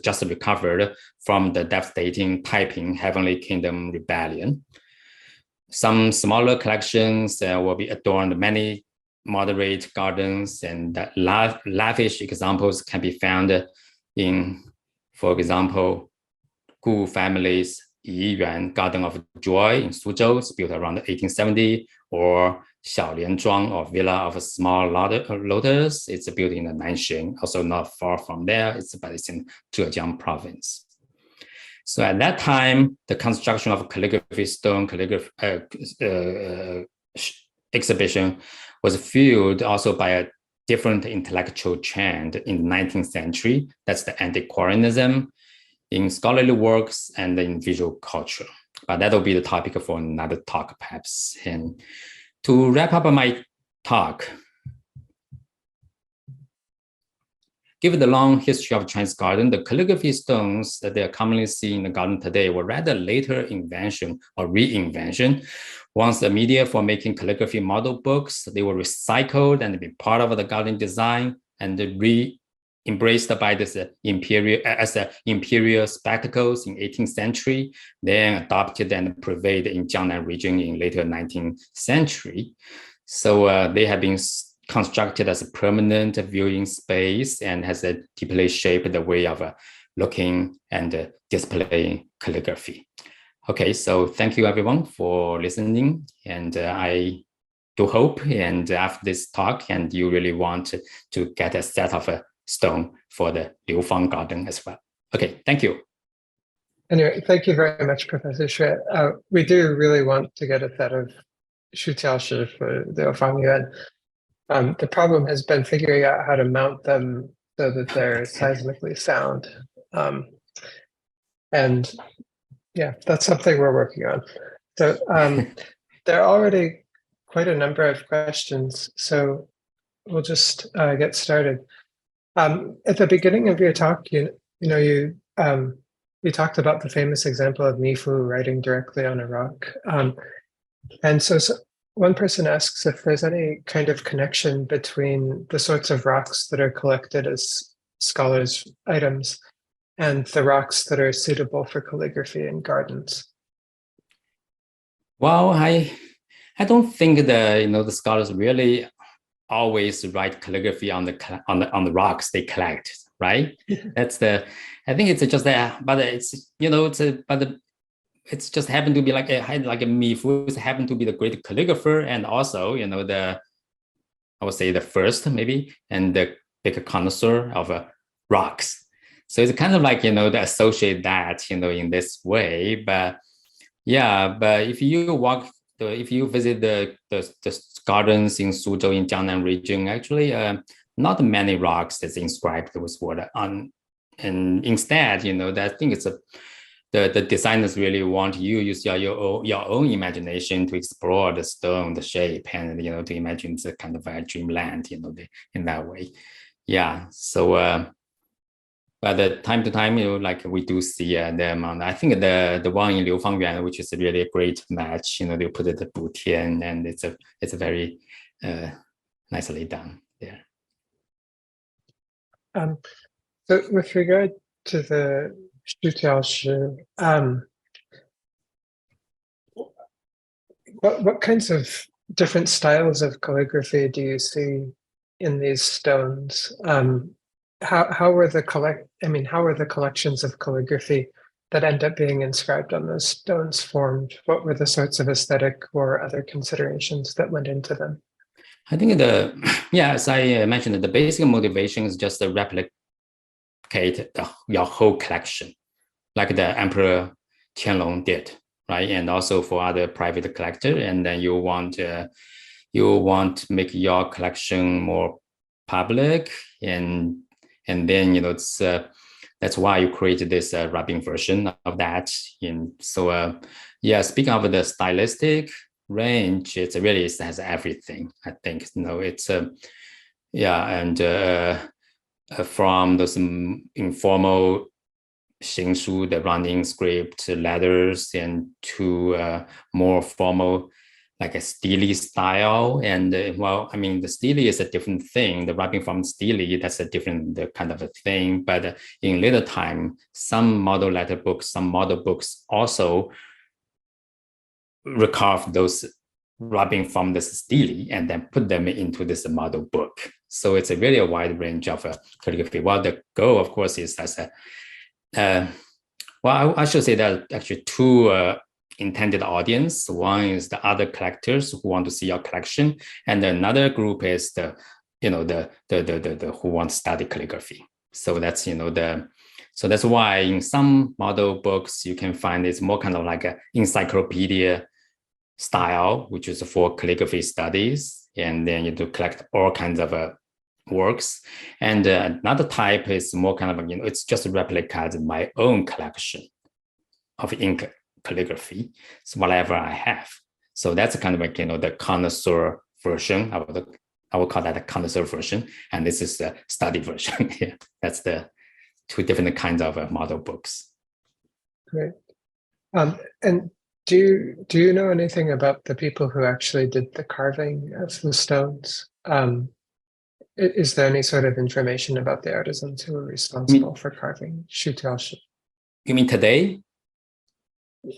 just recovered from the devastating Taiping Heavenly Kingdom rebellion. Some smaller collections will be adorned many moderate gardens, and lavish examples can be found in, for example, Gu family's Yiyuan Garden of Joy in Suzhou, it's built around 1870, or Xiaolian Zhuang, or Villa of Small Lotus, it's built in Nanxing, also not far from there, but it's in Zhejiang province. So at that time, the construction of calligraphy stone exhibition was fueled also by a different intellectual trend in the 19th century. That's the antiquarianism in scholarly works and in visual culture. But that'll be the topic for another talk, perhaps. And to wrap up my talk, given the long history of Chinese garden, the calligraphy stones that they are commonly seen in the garden today were rather later invention or reinvention. Once the media for making calligraphy model books, they were recycled and be part of the garden design and embraced by this imperial spectacles in 18th century, then adopted and pervaded in Jiangnan region in later 19th century. So they have been constructed as a permanent viewing space and has deeply shaped the way of looking and displaying calligraphy. Okay, so thank you everyone for listening, and I do hope, and after this talk, and you really want to get a set of a stone for the Liu Fang garden as well. Okay, thank you. Anyway, thank you very much, Professor Xue. We do really want to get a set of Shutiaoshi for Liu Fang Yuan. The problem has been figuring out how to mount them so that they're seismically sound. And yeah, that's something we're working on. So there are already quite a number of questions, so we'll just get started. At the beginning of your talk, you talked about the famous example of Mifu writing directly on a rock. And so one person asks if there's any kind of connection between the sorts of rocks that are collected as scholars' items and the rocks that are suitable for calligraphy in gardens. Well, I don't think the scholars really always write calligraphy on the rocks they collect, right? That's I think it's just that, but it's just happened to be like a Mifu happened to be the great calligrapher, and also I would say the first maybe, and the big connoisseur of rocks. So it's kind of like to associate that in this way. But yeah, but if you visit the gardens in Suzhou in Jiangnan region, actually not many rocks that's inscribed with word on, and instead I think it's the designers really want you use your own imagination to explore the stone, the shape, and to imagine it's a kind of a dreamland in that way. Yeah, so but the time to time we do see them on, I think the one in Liu Fang Yuan, which is really a great match, they put it at Butian, and it's a very nicely done there. So with regard to the Shutiaoshi, what kinds of different styles of calligraphy do you see in these stones? How were the collections of calligraphy that end up being inscribed on those stones formed? What were the sorts of aesthetic or other considerations that went into them? I think as I mentioned, the basic motivation is just the replication replicate your whole collection, like the Emperor Qianlong did, right? And also for other private collector, and then you want to make your collection more public, and then it's that's why you created this wrapping version of that. And so yeah, speaking of the stylistic range, it really has everything. I think it's yeah, and from those informal 行书, the running script letters, and to more formal, like a stele style. And well, I mean, the stele is a different thing. The writing from stele, that's a different kind of a thing. But in later time, some model letter books, some model books also recarve those writing from the stele and then put them into this model book. So it's a really a wide range of calligraphy. Well, the goal, of course, is as a well, I should say that actually two intended audience. One is the other collectors who want to see your collection, and another group is the who want to study calligraphy. So that's so that's why in some model books you can find it's more kind of like an encyclopedia style, which is for calligraphy studies, and then you do collect all kinds of works. And another type is more kind of it's just a replica of my own collection of ink calligraphy, so whatever I have. So that's kind of like the connoisseur version. I will call that a connoisseur version, and this is the study version. Yeah, that's the two different kinds of model books. Great. And do you know anything about the people who actually did the carving of the stones? Is there any sort of information about the artisans who were responsible for carving Shutiaoshi? You mean today?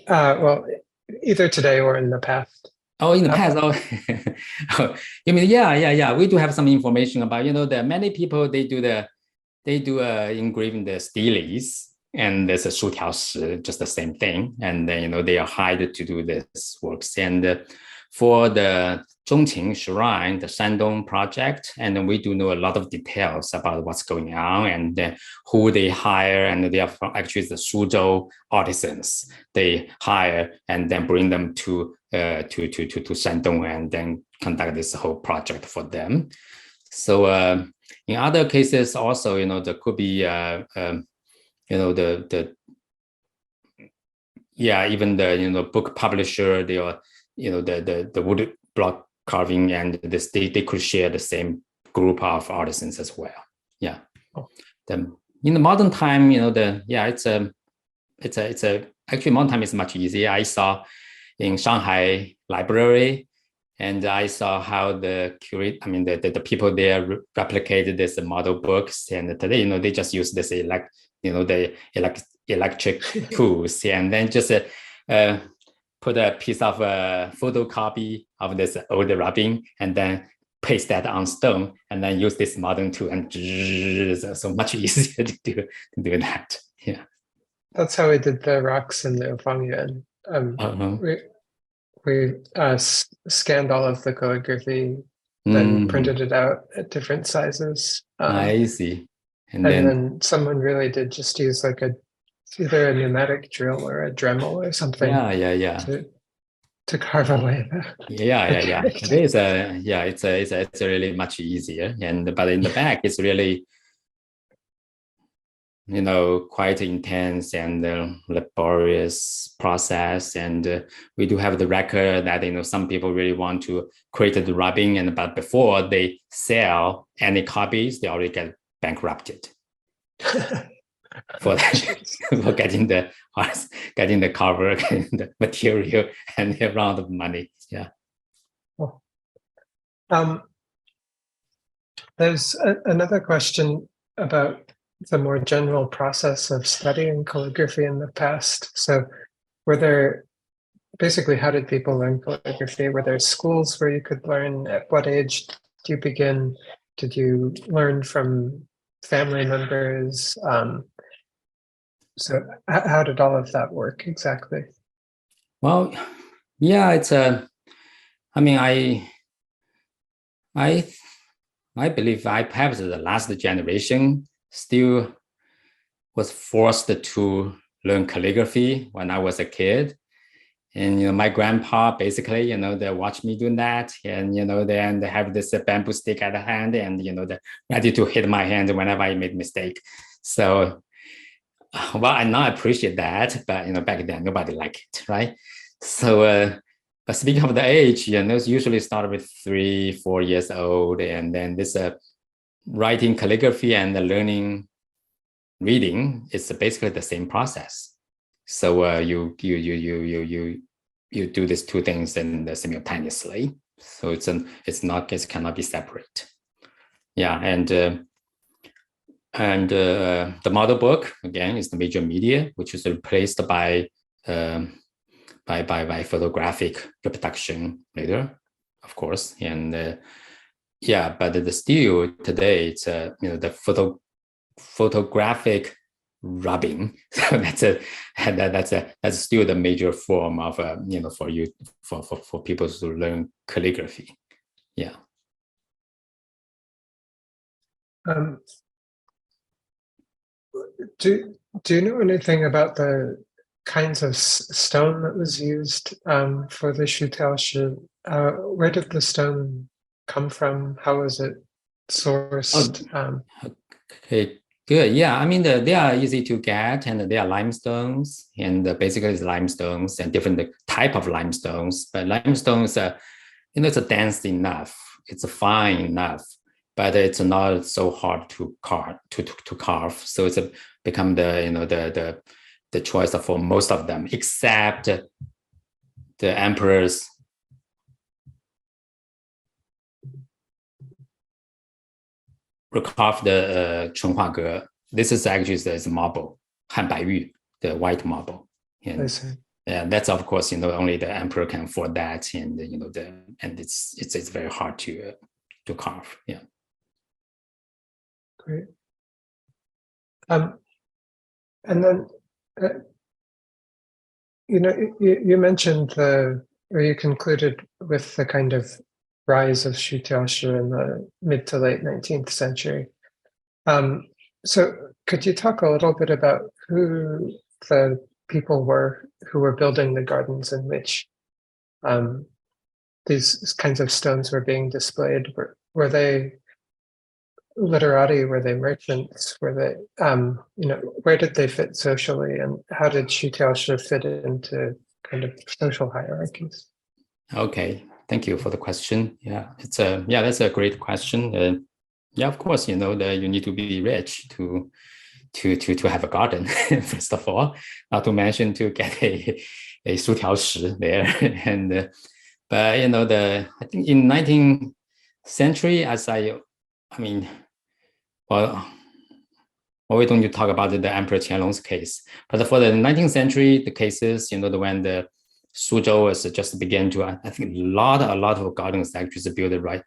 Well, either today or in the past. Oh, in the past. Oh, you mean yeah. We do have some information about the many people they do engraving the steles, and there's a Shutiaoshi, just the same thing. And then they are hired to do this works. And for the Zhongqing Shrine, the Shandong project, and then we do know a lot of details about what's going on and who they hire, and they are from actually the Suzhou artisans they hire and then bring them to Shandong and then conduct this whole project for them. So in other cases also, there could be even the book publisher, they are the wood block carving and this they could share the same group of artisans as well. Yeah. Then in the modern time, it's actually modern time is much easier. I saw in Shanghai library, and I saw how the curate, I mean the people there replicated this model books, and today they just use this the electric tools, and then just put a piece of photocopy of this old rubbing and then paste that on stone and then use this modern tool, and so much easier to do that. Yeah. That's how we did the rocks in the Fangyuan. We scanned all of the calligraphy, then printed it out at different sizes. I see. And then someone really did just use like either a pneumatic drill or a Dremel or something. Yeah. To carve away. Yeah. It is it's really much easier, but in the back it's really quite intense and laborious process. And we do have the record that some people really want to create the rubbing, but before they sell any copies, they already get bankrupted. for getting the cover, getting the material, and the amount of money. Yeah. There's another question about the more general process of studying calligraphy in the past. So how did people learn calligraphy? Were there schools where you could learn? At what age do you begin? Did you learn from family members? So how did all of that work exactly? Well, yeah, it's I mean, I believe I perhaps the last generation still was forced to learn calligraphy when I was a kid. And, my grandpa basically, they watch me doing that. And, then they have this bamboo stick at the hand and, they're ready to hit my hand whenever I made a mistake. So, well, I now appreciate that, but, back then nobody liked it, right? So, but speaking of the age, it's usually start with 3-4 years old. And then this writing calligraphy and learning reading is basically the same process. So you do these two things simultaneously. So it cannot be separate. Yeah, and the model book again is the major media, which is replaced by photographic reproduction later, of course. And yeah, but still today it's the photographic rubbing. So that's still the major form of for people to learn calligraphy. Yeah. Do you know anything about the kinds of stone that was used for the Shutiaoshi? Where did the stone come from? How was it sourced? Okay, good. Yeah, I mean, they are easy to get, and they are limestones, and basically it's limestones and different type of limestones. But limestones, it's dense enough, it's fine enough, but it's not so hard to carve. So it's become the choice for most of them, except the emperors. Carved the Chunhua. This is actually the marble, Han Baiyu, the white marble. And that's of course only the emperor can afford that, and and it's very hard to carve. Yeah. Great. And then you mentioned or you concluded with the kind of rise of Shutiaoshi in the mid to late 19th century. So could you talk a little bit about who the people were who were building the gardens in which these kinds of stones were being displayed? Were they literati? Were they merchants? Were they, where did they fit socially, and how did Shutiaoshi fit into kind of social hierarchies? Okay, thank you for the question. Yeah, that's a great question. Yeah, of course, you need to be rich to have a garden first of all, not to mention to get a Shutiaoshi there. And but I think in 19th century, we don't need to talk about the Emperor Qianlong's case, but for the 19th century, the cases, when the Suzhou was just began to, I think a lot of gardens actually built right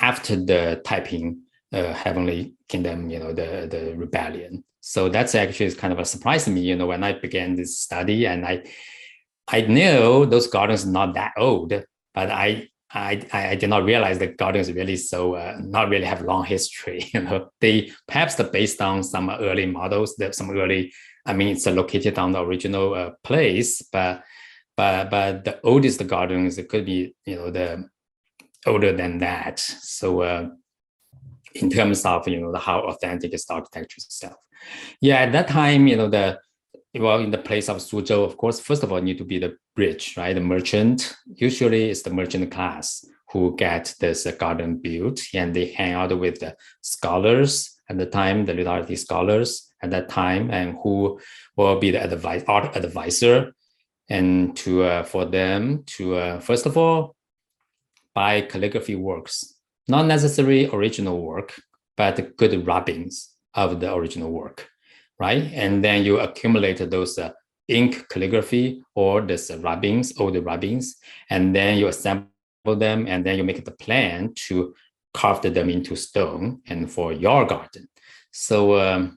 after the Taiping Heavenly Kingdom, the rebellion. So that's actually kind of a surprise to me, when I began this study, and I knew those gardens are not that old, but I did not realize that gardens really not really have long history. They perhaps based on some early models, it's located on the original place, but the oldest gardens, it could be the older than that. So in terms of how authentic is the architecture itself. Yeah, at that time, in the place of Suzhou, of course, first of all, need to be the rich, right? The merchant. Usually it's the merchant class who get this garden built, and they hang out with the scholars at the time, the literary scholars at that time, and who will be the art advisor, and for them to first of all buy calligraphy works, not necessarily original work, but good rubbings of the original work, right? And then you accumulate those ink calligraphy or this older rubbings, and then you assemble them, and then you make the plan to carve them into stone and for your garden. So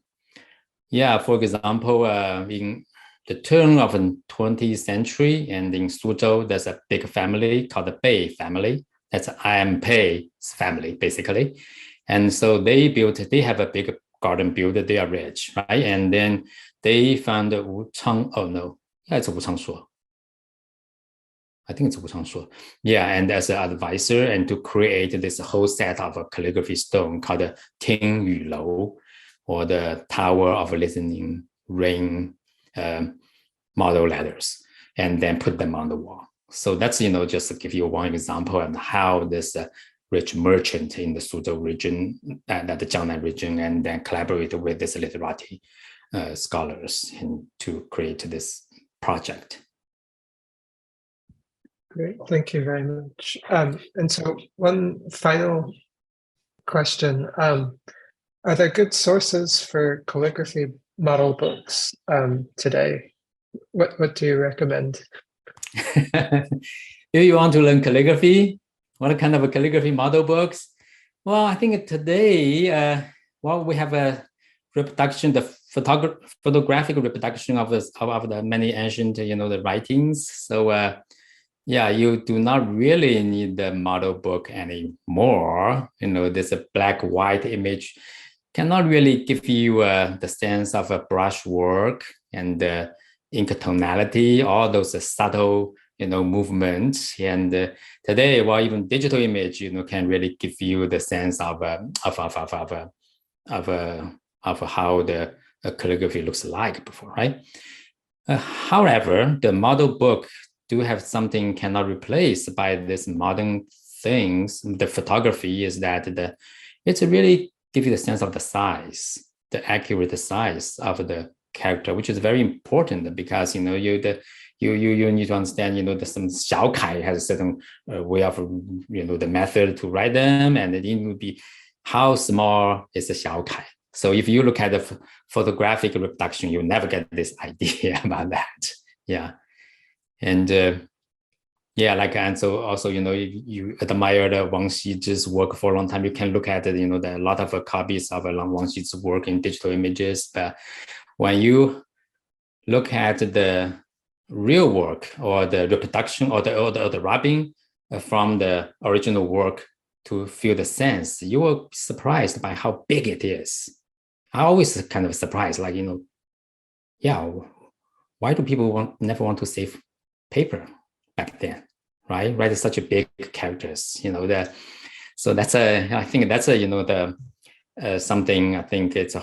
for example, in the turn of the 20th century, and in Suzhou, there's a big family called the Bei family. That's I am Pei's family, basically. And so they have a big garden builder, they are rich, right? And then they found Wu Chang. Oh no, yeah, it's Wu Changshuo. I think it's Wu Changshuo. Yeah, and as an advisor, and to create this whole set of a calligraphy stone called the Ting Yu Lou, or the Tower of Listening Rain model letters, and then put them on the wall. So that's, just to give you one example of how this rich merchant in the Suzhou region, the Jiangnan region, and then collaborate with this literati scholars to create this project. Great, thank you very much. And so one final question. Are there good sources for calligraphy model books today? What do you recommend? If you want to learn calligraphy, what kind of a calligraphy model books? Well, I think today, we have a reproduction, the photographic reproduction of the many ancient, the writings. So yeah, you do not really need the model book anymore. This black white image cannot really give you the sense of a brushwork and ink tonality, all those subtle movements. And today, even digital image can really give you the sense of how the calligraphy looks like before, right? However, the model book do have something cannot replace by this modern things. The photography is that it's really give you the sense of the size, the accurate size of the character, which is very important because you need to understand some Xiaokai has a certain way of the method to write them, and it would be how small is the Xiaokai. So if you look at the photographic reproduction, you never get this idea about that. Yeah. And and so also, if you admire the Wang Xi's work for a long time, you can look at it, a lot of copies of Wang Xi's work in digital images. But when you look at the real work or the reproduction or the rubbing from the original work to feel the sense, you will be surprised by how big it is. I always kind of surprised, like, why do people never want to save paper back then, right? Write such a big characters, so I think that's something I think it's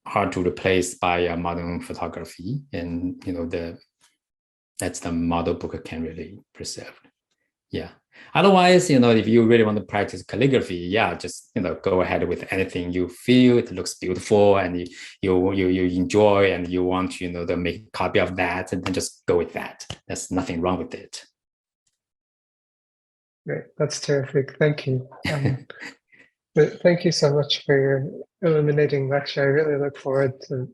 hard to replace by modern photography, and that's the model book can really preserve. Yeah. Otherwise, if you really want to practice calligraphy, just go ahead with anything you feel it looks beautiful and you enjoy, and you want to make a copy of that, and then just go with that. There's nothing wrong with it. Great, that's terrific. Thank you. Thank you so much for your illuminating lecture. I really look forward to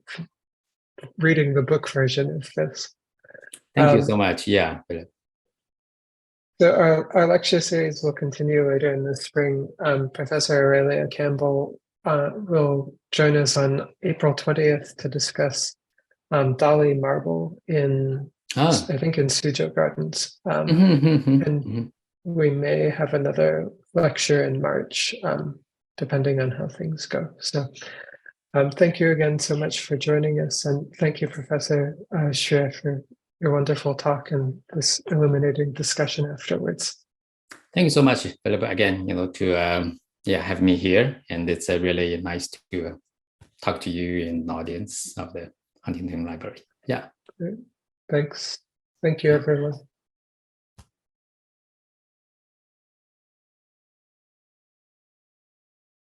reading the book version of this. Thank you so much. Yeah, Phillip. So our lecture series will continue later in the spring. Professor Aurelia Campbell will join us on April 20th to discuss Dali marble I think in Suzhou Gardens. And we may have another lecture in March, depending on how things go. So thank you again so much for joining us. And thank you, Professor Xue, for your wonderful talk and this illuminating discussion afterwards. Thank you so much, Phillip, again, to have me here. And it's really nice to talk to you in the audience of the Huntington Library. Yeah. Great. Thanks. Thank you, everyone.